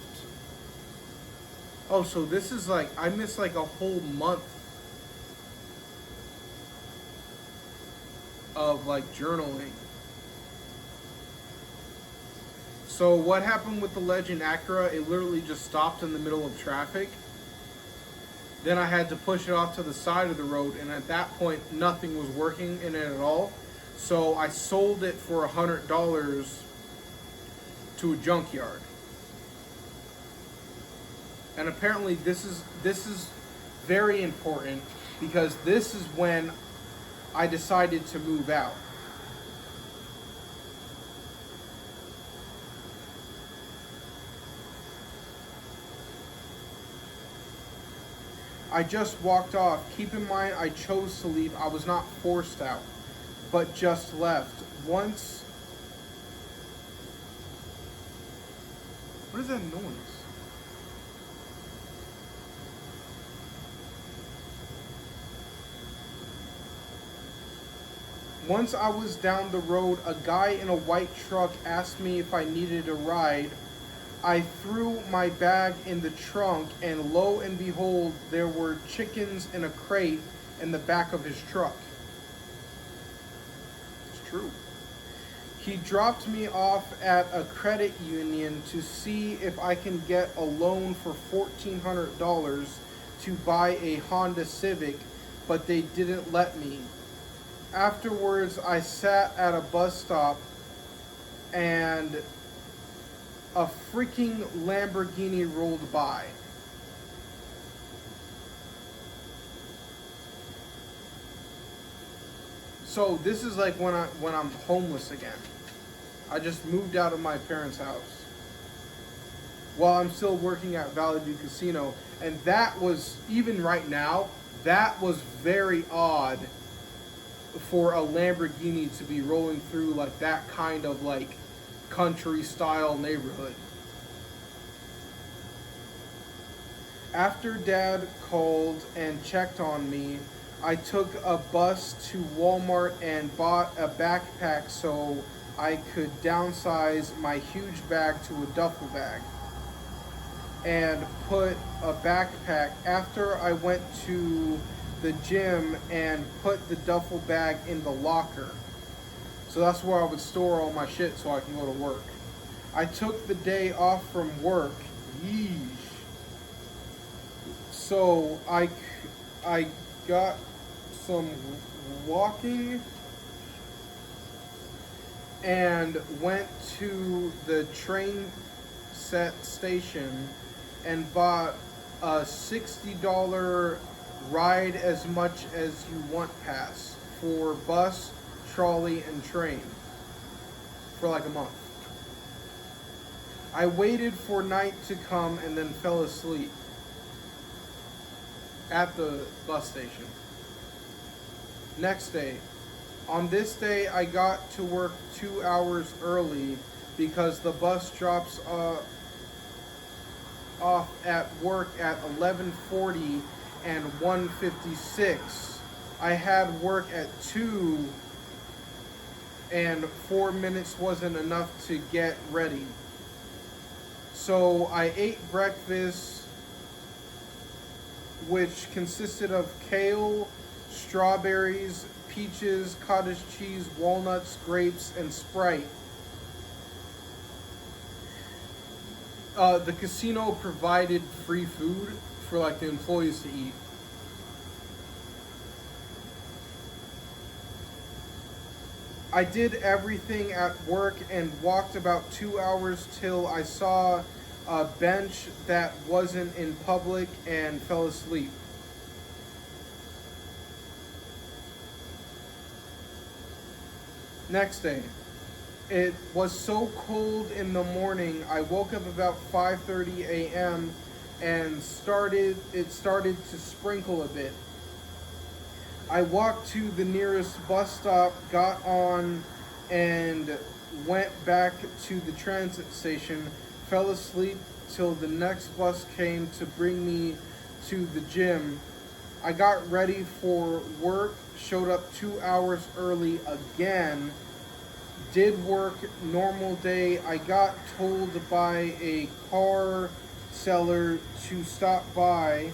Oh, so this is like, I missed like a whole month of like journaling. So what happened with the Legend Acura, it literally just stopped in the middle of traffic. Then I had to push it off to the side of the road, and at that point, nothing was working in it at all. So I sold it for $100 to a junkyard. And apparently this is very important, because this is when I decided to move out. I just walked off. Keep in mind, I chose to leave. I was not forced out, but just left. Once... What is that noise? Once I was down the road, a guy in a white truck asked me if I needed a ride. I threw my bag in the trunk, and lo and behold, there were chickens in a crate in the back of his truck. It's true. He dropped me off at a credit union to see if I can get a loan for $1,400 to buy a Honda Civic, but they didn't let me. Afterwards, I sat at a bus stop and a freaking Lamborghini rolled by. So this is like when I'm homeless again. I just moved out of my parents' house while I'm still working at Valley View Casino, and that was, even right now, that was very odd for a Lamborghini to be rolling through like that kind of like country style neighborhood. After Dad called and checked on me, I took a bus to Walmart and bought a backpack so I could downsize my huge bag to a duffel bag and put a backpack. After I went to the gym and put the duffel bag in the locker. So that's where I would store all my shit so I can go to work. I took the day off from work. Yeesh. So I got some walking and went to the train set station and bought a $60 ride as much as you want pass for bus, trolley, and train for like a month. I waited for night to come and then fell asleep at the bus station. Next day. On this day, I got to work 2 hours early because the bus drops off at work at 11:40 and 1:56. I had work at 2 and 4 minutes wasn't enough to get ready. So I ate breakfast, which consisted of kale, strawberries, peaches, cottage cheese, walnuts, grapes, and Sprite. The casino provided free food for like the employees to eat. I did everything at work and walked about 2 hours till I saw a bench that wasn't in public and fell asleep. Next day, it was so cold in the morning. I woke up about 5:30 a.m. and it started to sprinkle a bit. I walked to the nearest bus stop, got on, and went back to the transit station, fell asleep till the next bus came to bring me to the gym. I got ready for work, showed up 2 hours early again, did work normal day. I got told by a car seller to stop by,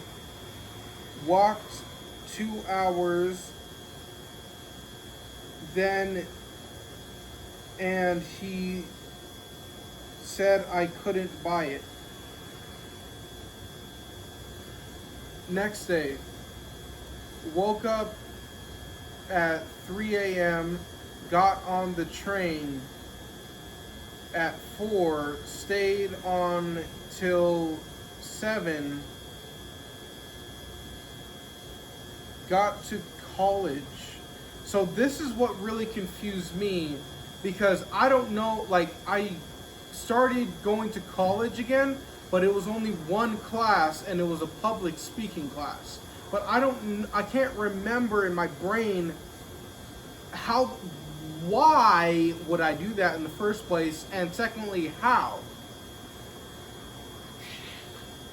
walked 2 hours, then, and he said I couldn't buy it. Next day, woke up at 3 a.m., got on the train at 4, stayed on till 7, got to college. So this is what really confused me, because I don't know, like, I started going to college again, but it was only one class and it was a public speaking class. But I can't remember in my brain why would I do that in the first place, and secondly, how?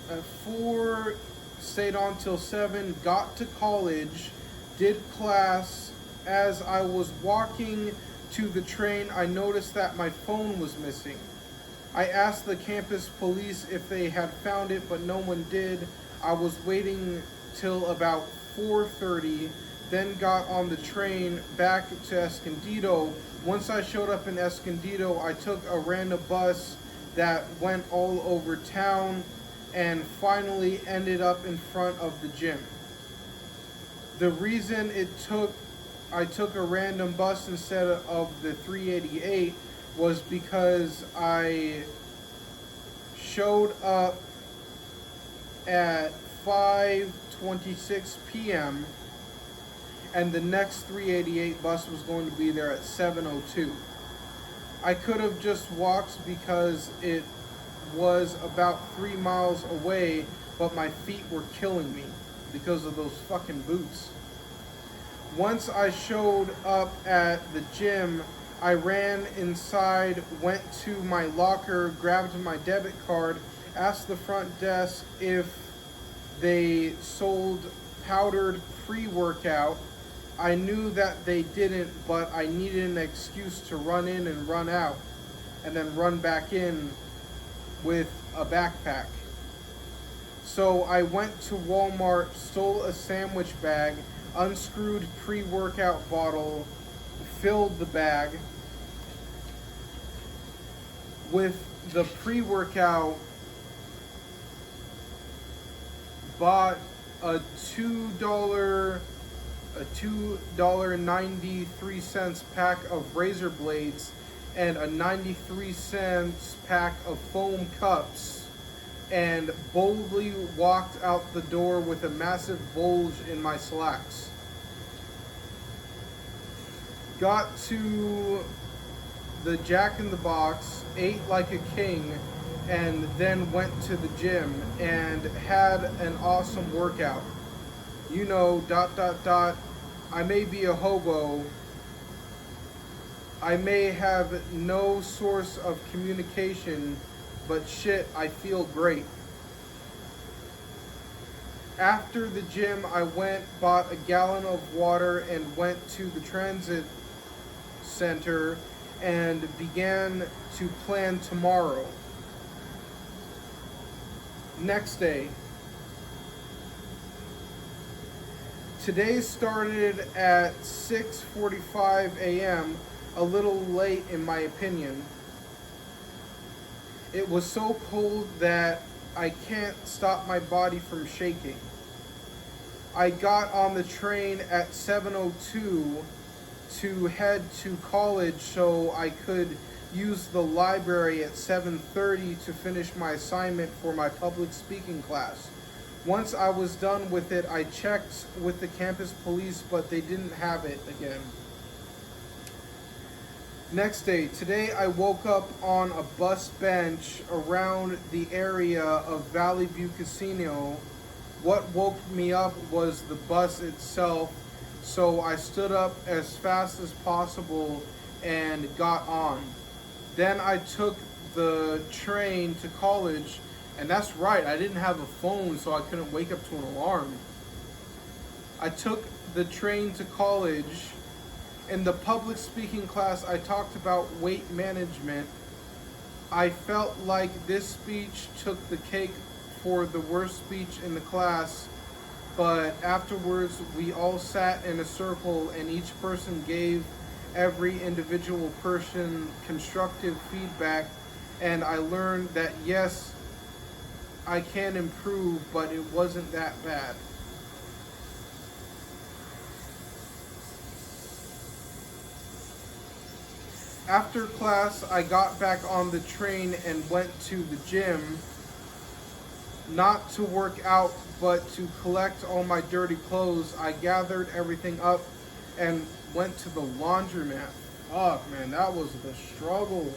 At 4, stayed on till 7, got to college, did class. As I was walking to the train, I noticed that my phone was missing. I asked the campus police if they had found it, but no one did. I was waiting till about 4:30, then got on the train back to Escondido. Once I showed up in Escondido, I took a random bus that went all over town and finally ended up in front of the gym. The reason I took a random bus instead of the 388 was because I showed up at 5:26 p.m. and the next 388 bus was going to be there at 7:02. I could have just walked because it was about 3 miles away, but my feet were killing me because of those fucking boots. Once I showed up at the gym, I ran inside, went to my locker, grabbed my debit card, asked the front desk if they sold powdered pre-workout. I knew that they didn't, but I needed an excuse to run in and run out, and then run back in with a backpack. So I went to Walmart, stole a sandwich bag, unscrewed pre-workout bottle, filled the bag with the pre-workout, bought a $2.93 pack of razor blades and a 93-cent pack of foam cups, and boldly walked out the door with a massive bulge in my slacks. Got to the Jack in the Box, ate like a king, and then went to the gym and had an awesome workout. You know, ... I may be a hobo. I may have no source of communication, but shit, I feel great. After the gym, I bought a gallon of water and went to the transit center and began to plan tomorrow. Next day. Today started at 6:45 a.m., a little late in my opinion. It was so cold that I can't stop my body from shaking. I got on the train at 7:02 to head to college so I could use the library at 7:30 to finish my assignment for my public speaking class. Once I was done with it, I checked with the campus police, but they didn't have it again. Next day, today I woke up on a bus bench around the area of Valley View Casino. What woke me up was the bus itself, so I stood up as fast as possible and got on. Then I took the train to college, and that's right, I didn't have a phone, so I couldn't wake up to an alarm. I took the train to college. In the public speaking class, I talked about weight management. I felt like this speech took the cake for the worst speech in the class, but afterwards we all sat in a circle and each person gave every individual person constructive feedback, and I learned that yes, I can improve, but it wasn't that bad. After class, I got back on the train and went to the gym, not to work out, but to collect all my dirty clothes. I gathered everything up and went to the laundromat. Oh man, that was the struggle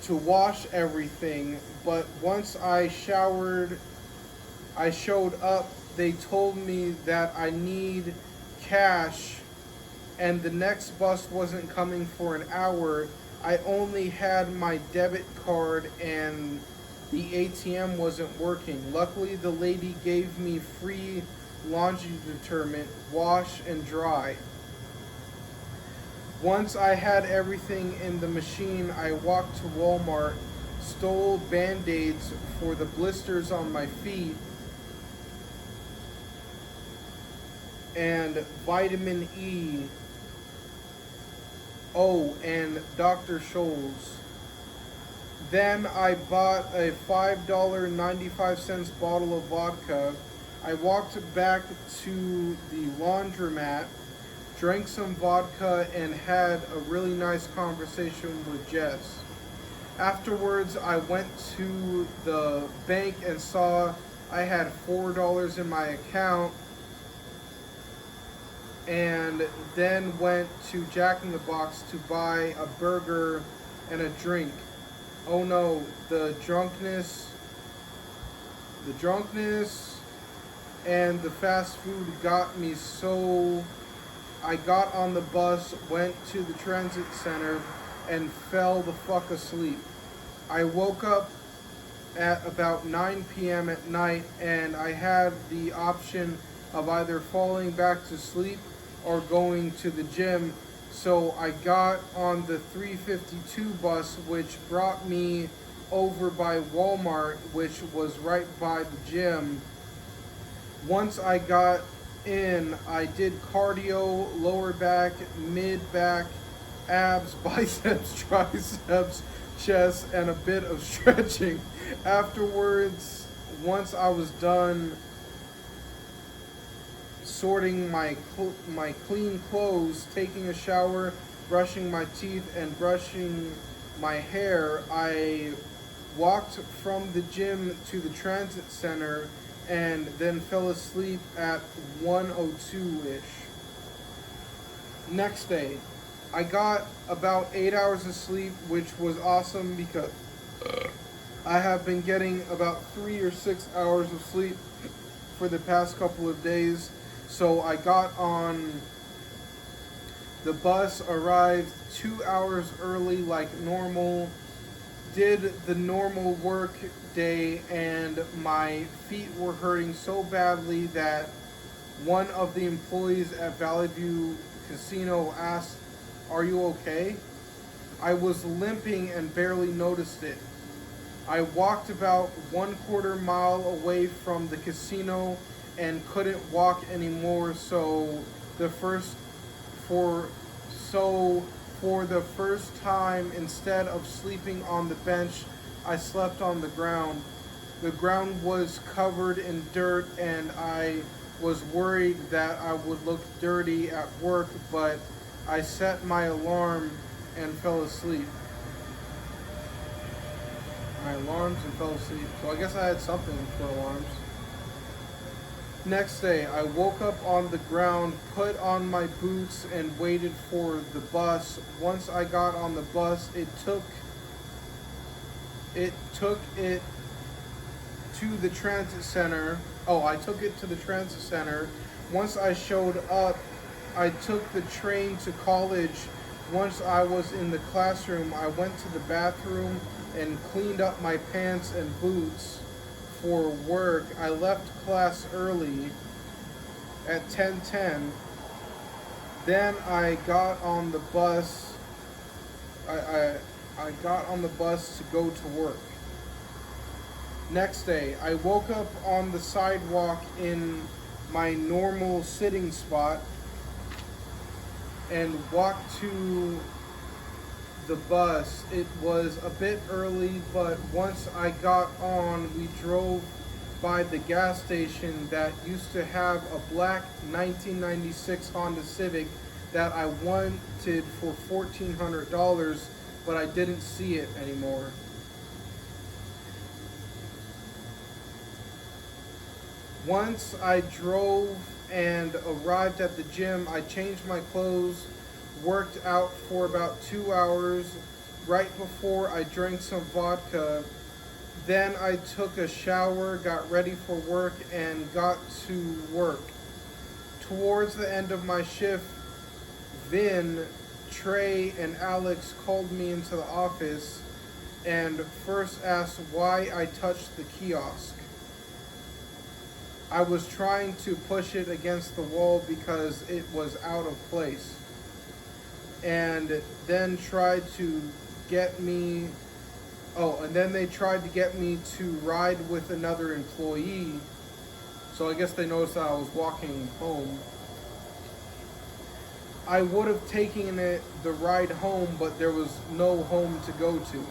to wash everything. But once I showered, I showed up. They told me that I need cash, and the next bus wasn't coming for an hour. I only had my debit card and the ATM wasn't working. Luckily, the lady gave me free laundry detergent, wash and dry. Once I had everything in the machine, I walked to Walmart, stole Band-Aids for the blisters on my feet, and vitamin E. Oh, and Dr. Scholl's. Then I bought a $5.95 bottle of vodka. I walked back to the laundromat, drank some vodka, and had a really nice conversation with Jess. Afterwards, I went to the bank and saw I had $4 in my account, and then went to Jack in the Box to buy a burger and a drink. Oh no, the drunkenness and the fast food got me, so I got on the bus, went to the transit center, and fell the fuck asleep. I woke up at about 9 p.m. at night, and I had the option of either falling back to sleep or going to the gym. So I got on the 352 bus, which brought me over by Walmart, which was right by the gym. Once I got in, I did cardio, lower back, mid back, abs, biceps, triceps, chest, and a bit of stretching. Afterwards, once I was done sorting my clean clothes, taking a shower, brushing my teeth, and brushing my hair, I walked from the gym to the transit center and then fell asleep at 1:02-ish. Next day, I got about 8 hours of sleep, which was awesome because I have been getting about 3 or 6 hours of sleep for the past couple of days. So I got on the bus, arrived 2 hours early like normal, did the normal work day, and my feet were hurting so badly that one of the employees at Valley View Casino asked, "Are you okay?" I was limping and barely noticed it. I walked about 1/4 mile away from the casino and couldn't walk anymore, so for the first time, instead of sleeping on the bench, I slept on the ground. The ground was covered in dirt, and I was worried that I would look dirty at work, but I set my alarm and fell asleep. My alarms and fell asleep. So I guess I had something for alarms. Next day, I woke up on the ground, put on my boots, and waited for the bus. Once I got on the bus, it took it to the transit center. Oh, I took it to the transit center. Once I showed up, I took the train to college. Once I was in the classroom, I went to the bathroom and cleaned up my pants and boots for work. I left class early at 10:10. Then I got on the bus. I got on the bus to go to work. Next day, I woke up on the sidewalk in my normal sitting spot and walked to the bus. It was a bit early, but once I got on, we drove by the gas station that used to have a black 1996 Honda Civic that I wanted for $1,400, but I didn't see it anymore. Once I drove and arrived at the gym, I changed my clothes, worked out for about 2 hours. Right before, I drank some vodka. Then I took a shower, got ready for work, and got to work. Towards the end of my shift, Vin, Trey, and Alex called me into the office and first asked why I touched the kiosk. I was trying to push it against the wall because it was out of place. And then tried to get me, and then they tried to get me to ride with another employee. So I guess they noticed that I was walking home. I would have taken the ride home, but there was no home to go to.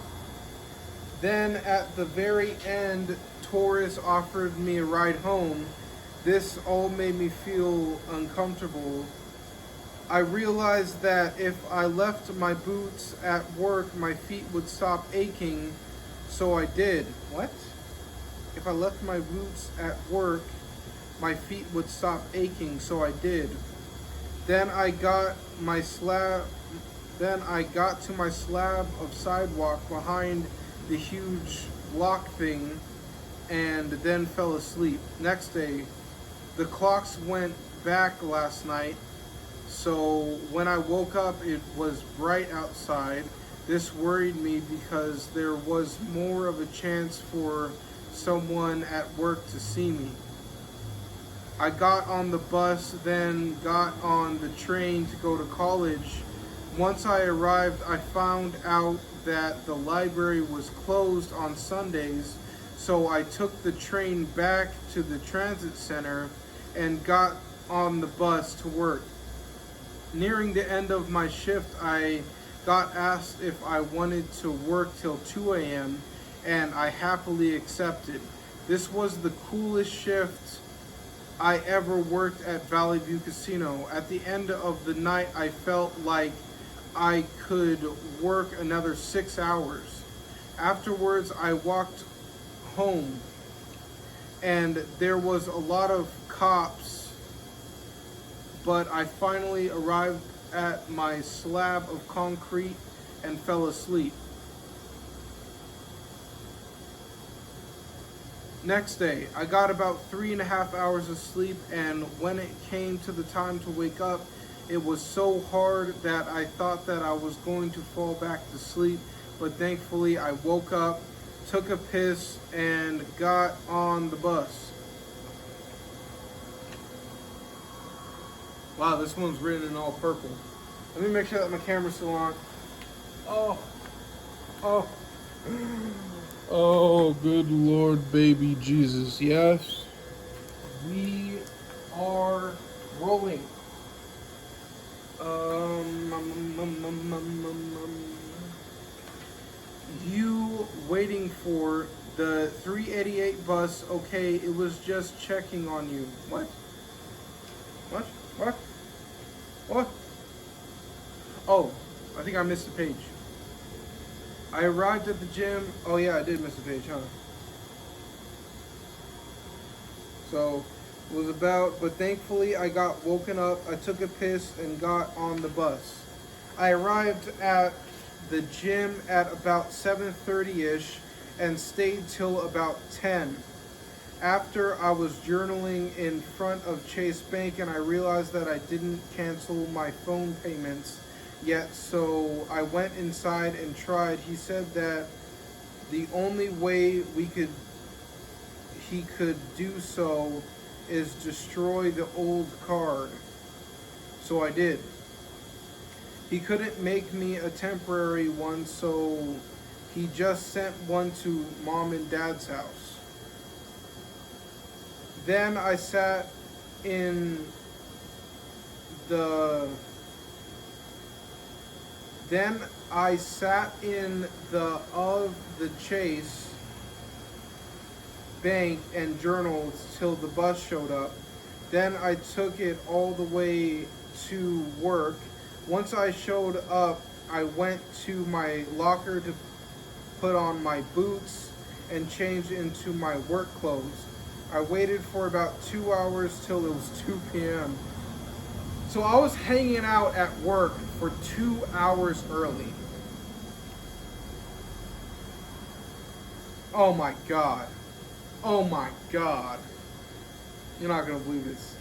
Then at the very end, Taurus offered me a ride home. This all made me feel uncomfortable. I realized that if I left my boots at work, my feet would stop aching, so I did. What? If I left my boots at work, my feet would stop aching, so I did. Then I got to my slab of sidewalk behind the huge block thing and then fell asleep. Next day, the clocks went back last night, so when I woke up, it was bright outside. This worried me because there was more of a chance for someone at work to see me. I got on the bus, then got on the train to go to college. Once I arrived, I found out that the library was closed on Sundays, so I took the train back to the transit center and got on the bus to work. Nearing the end of my shift, I got asked if I wanted to work till 2 a.m. and I happily accepted. This was the coolest shift I ever worked at Valley View Casino. At the end of the night, I felt like I could work another 6 hours. Afterwards, I walked home and there was a lot of cops, but I finally arrived at my slab of concrete and fell asleep. Next day, I got about 3.5 hours of sleep, and when it came to the time to wake up, it was so hard that I thought that I was going to fall back to sleep, but thankfully I woke up, took a piss, and got on the bus. Wow, this one's written in all purple. Let me make sure that my camera's still on. Oh, good Lord, baby Jesus. Yes, we are rolling. You waiting for the 388 bus? Okay, it was just checking on you. What? What? What? Oh, I think I missed a page. I arrived at the gym. Oh yeah, I did miss a page, huh? So it was about, but thankfully I got woken up. I took a piss and got on the bus. I arrived at the gym at about 7:30ish and stayed till about 10. After I was journaling in front of Chase Bank and I realized that I didn't cancel my phone payments yet, so I went inside and tried. He said that the only way he could do so is destroy the old card. So I did. He couldn't make me a temporary one, so he just sent one to mom and dad's house. Then I sat in the of the Chase Bank and journaled till the bus showed up. Then I took it all the way to work. Once I showed up, I went to my locker to put on my boots and change into my work clothes. I waited for about 2 hours till it was 2 p.m. So I was hanging out at work for 2 hours early. Oh my God. Oh my God. You're not gonna believe this.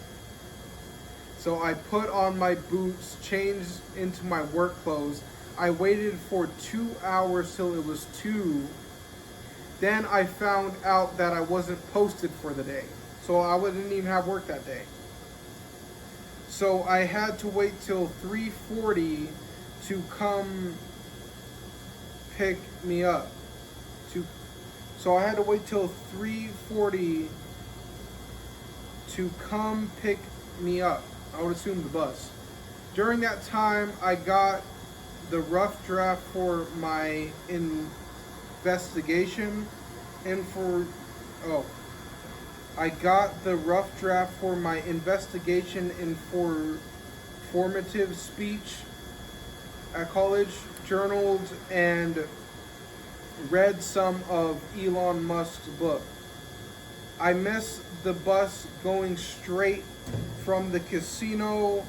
So I put on my boots, changed into my work clothes. I waited for 2 hours till it was 2. Then I found out that I wasn't posted for the day. So I didn't even have work that day. So I had to wait till 3:40 to come pick me up. So I had to wait till 3:40 to come pick me up. I would assume the bus. During that time, I got the rough draft for my investigation I got the rough draft for my investigation informative speech at college, journaled, and read some of Elon Musk's book. I missed the bus going straight from the casino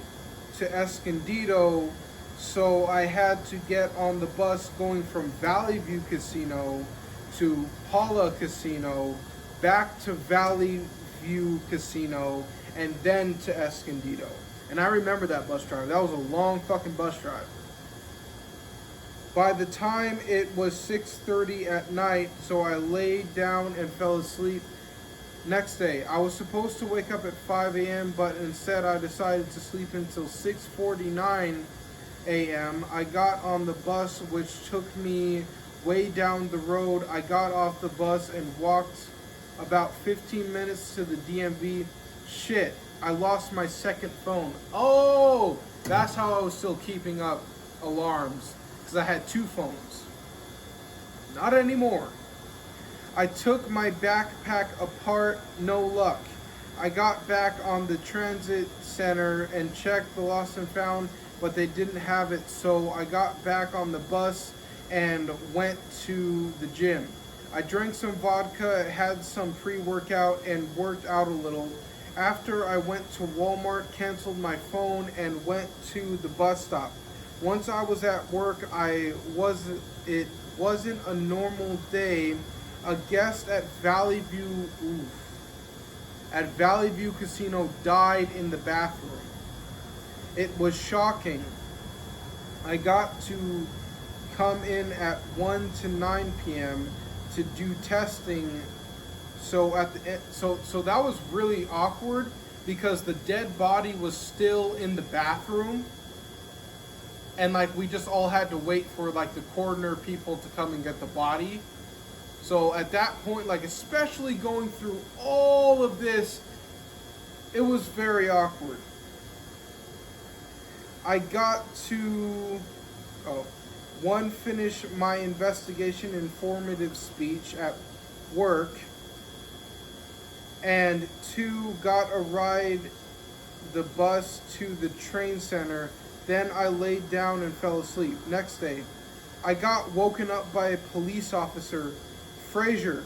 to Escondido, so I had to get on the bus going from Valley View Casino to Paula Casino, back to Valley View Casino, and then to Escondido. And I remember that bus drive. That was a long fucking bus drive. By the time it was 6:30 at night, so I laid down and fell asleep. Next day, I was supposed to wake up at 5 a.m., but instead I decided to sleep until 6:49 a.m. I got on the bus, which took me way down the road. I got off the bus and walked about 15 minutes to the DMV. Shit, I lost my second phone. Oh, that's how I was still keeping up alarms, because I had 2 phones. Not anymore. I took my backpack apart, no luck. I got back on the transit center and checked the lost and found, but they didn't have it, so I got back on the bus and went to the gym. I drank some vodka, had some pre-workout, and worked out a little. After I went to Walmart, canceled my phone, and went to the bus stop. Once I was at work, it wasn't a normal day. A guest at Valley View Casino died in the bathroom. It was shocking. I got to come in at 1 to 9 p.m. to do testing. So that was really awkward because the dead body was still in the bathroom. And like we just all had to wait for like the coroner people to come and get the body. So at that point, like especially going through all of this, it was very awkward. I got to finish my investigation informative speech at work, and 2, got a ride the bus to the train center. Then I laid down and fell asleep. Next day, I got woken up by a police officer. Frazier, ...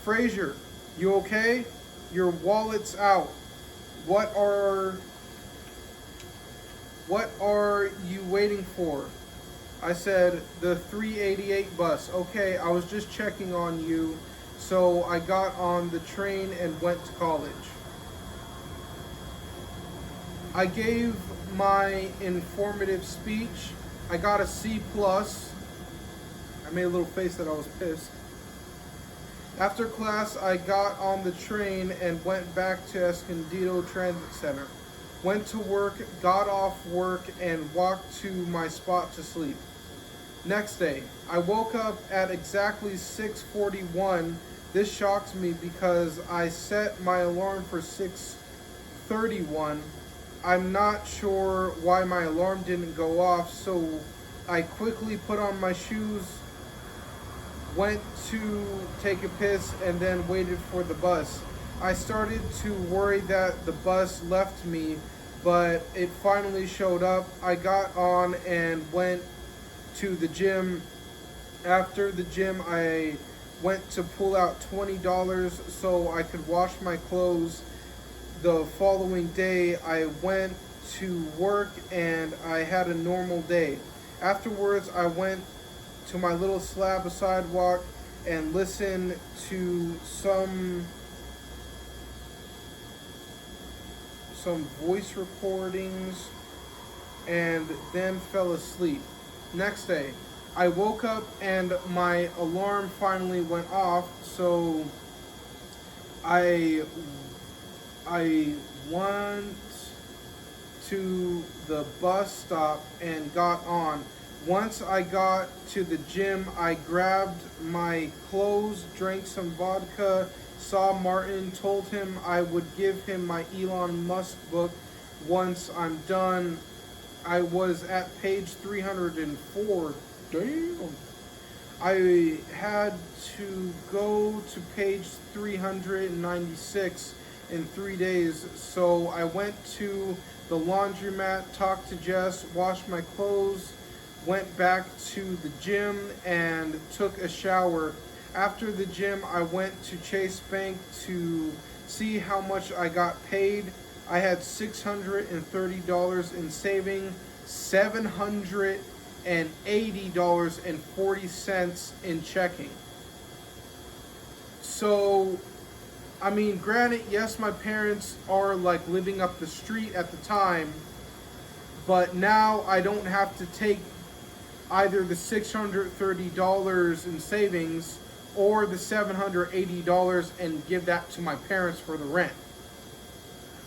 Frazier, you okay? Your wallet's out. What are you waiting for? I said, the 388 bus. Okay, I was just checking on you. So I got on the train and went to college. I gave my informative speech. I got a C+. I made a little face that I was pissed. After class, I got on the train and went back to Escondido Transit Center. Went to work, got off work, and walked to my spot to sleep. Next day, I woke up at exactly 6:41. This shocks me because I set my alarm for 6:31. I'm not sure why my alarm didn't go off, so I quickly put on my shoes, went to take a piss, and then waited for the bus. I started to worry that the bus left me, but it finally showed up. I got on and went to the gym. After the gym, I went to pull out $20 so I could wash my clothes. The following day, I went to work and I had a normal day. Afterwards, I went to my little slab of sidewalk and listened to some voice recordings and then fell asleep. Next day, I woke up and my alarm finally went off, so I went to the bus stop and got on. Once I got to the gym, I grabbed my clothes, drank some vodka, saw Martin, told him I would give him my Elon Musk book once I'm done. I was at page 304. Damn. I had to go to page 396 in 3 days, so I went to the laundromat, talked to Jess, washed my clothes, went back to the gym, and took a shower. After the gym, I went to Chase Bank to see how much I got paid. I had $630 in saving, $780.40 in checking. So, I mean, granted, yes, my parents are like living up the street at the time, but now I don't have to take either the $630 in savings or the $780 and give that to my parents for the rent.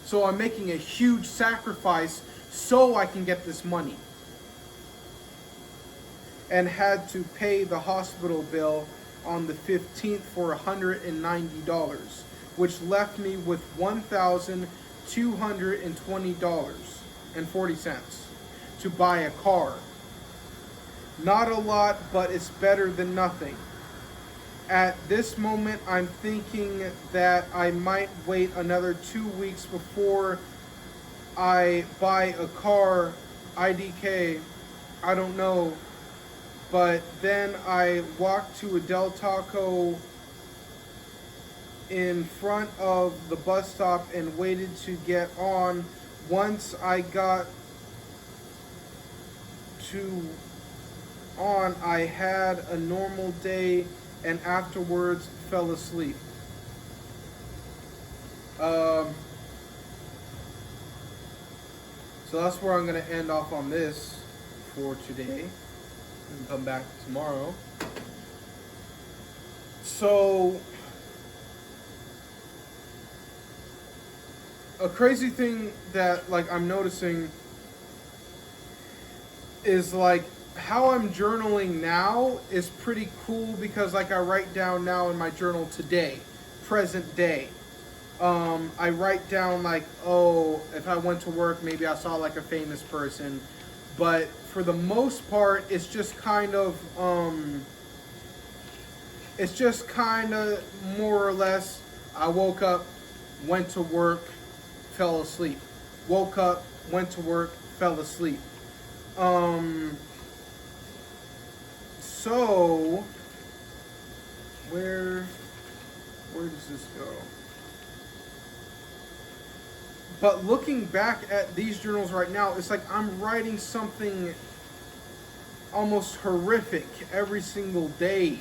So I'm making a huge sacrifice so I can get this money. And had to pay the hospital bill on the 15th for $190, which left me with $1,220.40 to buy a car. Not a lot, but it's better than nothing. At this moment, I'm thinking that I might wait another 2 weeks before I buy a car, IDK, I don't know. But then I walked to a Del Taco in front of the bus stop and waited to get on. Once I got on, I had a normal day and afterwards fell asleep. So that's where I'm going to end off on this for today and come back tomorrow. So a crazy thing that like I'm noticing is like how I'm journaling now is pretty cool because like I write down now in my journal today, present day. I write down like, oh, if I went to work, maybe I saw like a famous person. But for the most part, it's just kind of more or less, I woke up, went to work, fell asleep. Woke up, went to work, fell asleep. So where does this go? But looking back at these journals right now, it's like I'm writing something almost horrific every single day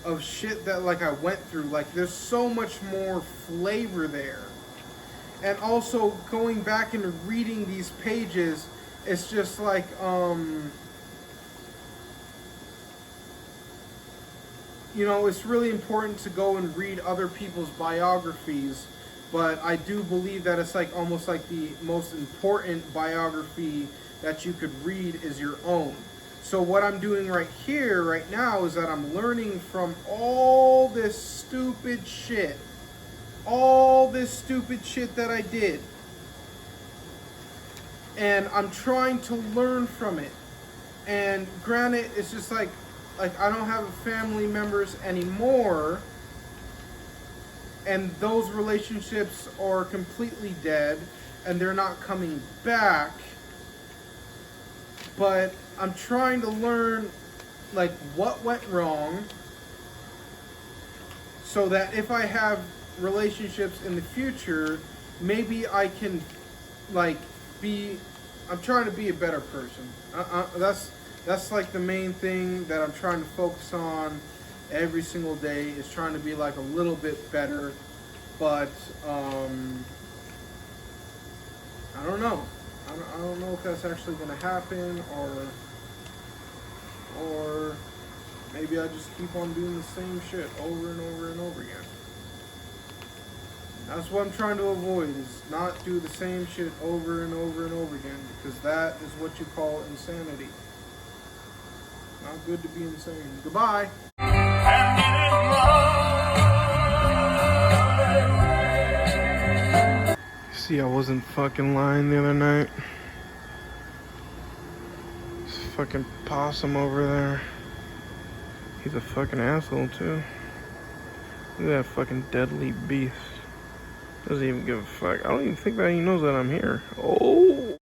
of shit that like I went through. Like there's so much more flavor there. And also going back and reading these pages, it's just like you know, it's really important to go and read other people's biographies, but I do believe that it's like almost like the most important biography that you could read is your own. So what I'm doing right here, right now, is that I'm learning from all this stupid shit. All this stupid shit that I did. And I'm trying to learn from it. And granted, it's just like I don't have family members anymore, and those relationships are completely dead and they're not coming back. But I'm trying to learn like what went wrong, so that if I have relationships in the future, maybe I can like I'm trying to be a better person. That's like the main thing that I'm trying to focus on every single day, is trying to be like a little bit better. But I don't know. I don't know if that's actually going to happen, or maybe I just keep on doing the same shit over and over and over again. That's what I'm trying to avoid, is not do the same shit over and over and over again, because that is what you call insanity. Not good to be insane. Goodbye. See, I wasn't fucking lying the other night. This fucking possum over there. He's a fucking asshole too. Look at that fucking deadly beast. Doesn't even give a fuck. I don't even think that he knows that I'm here. Oh.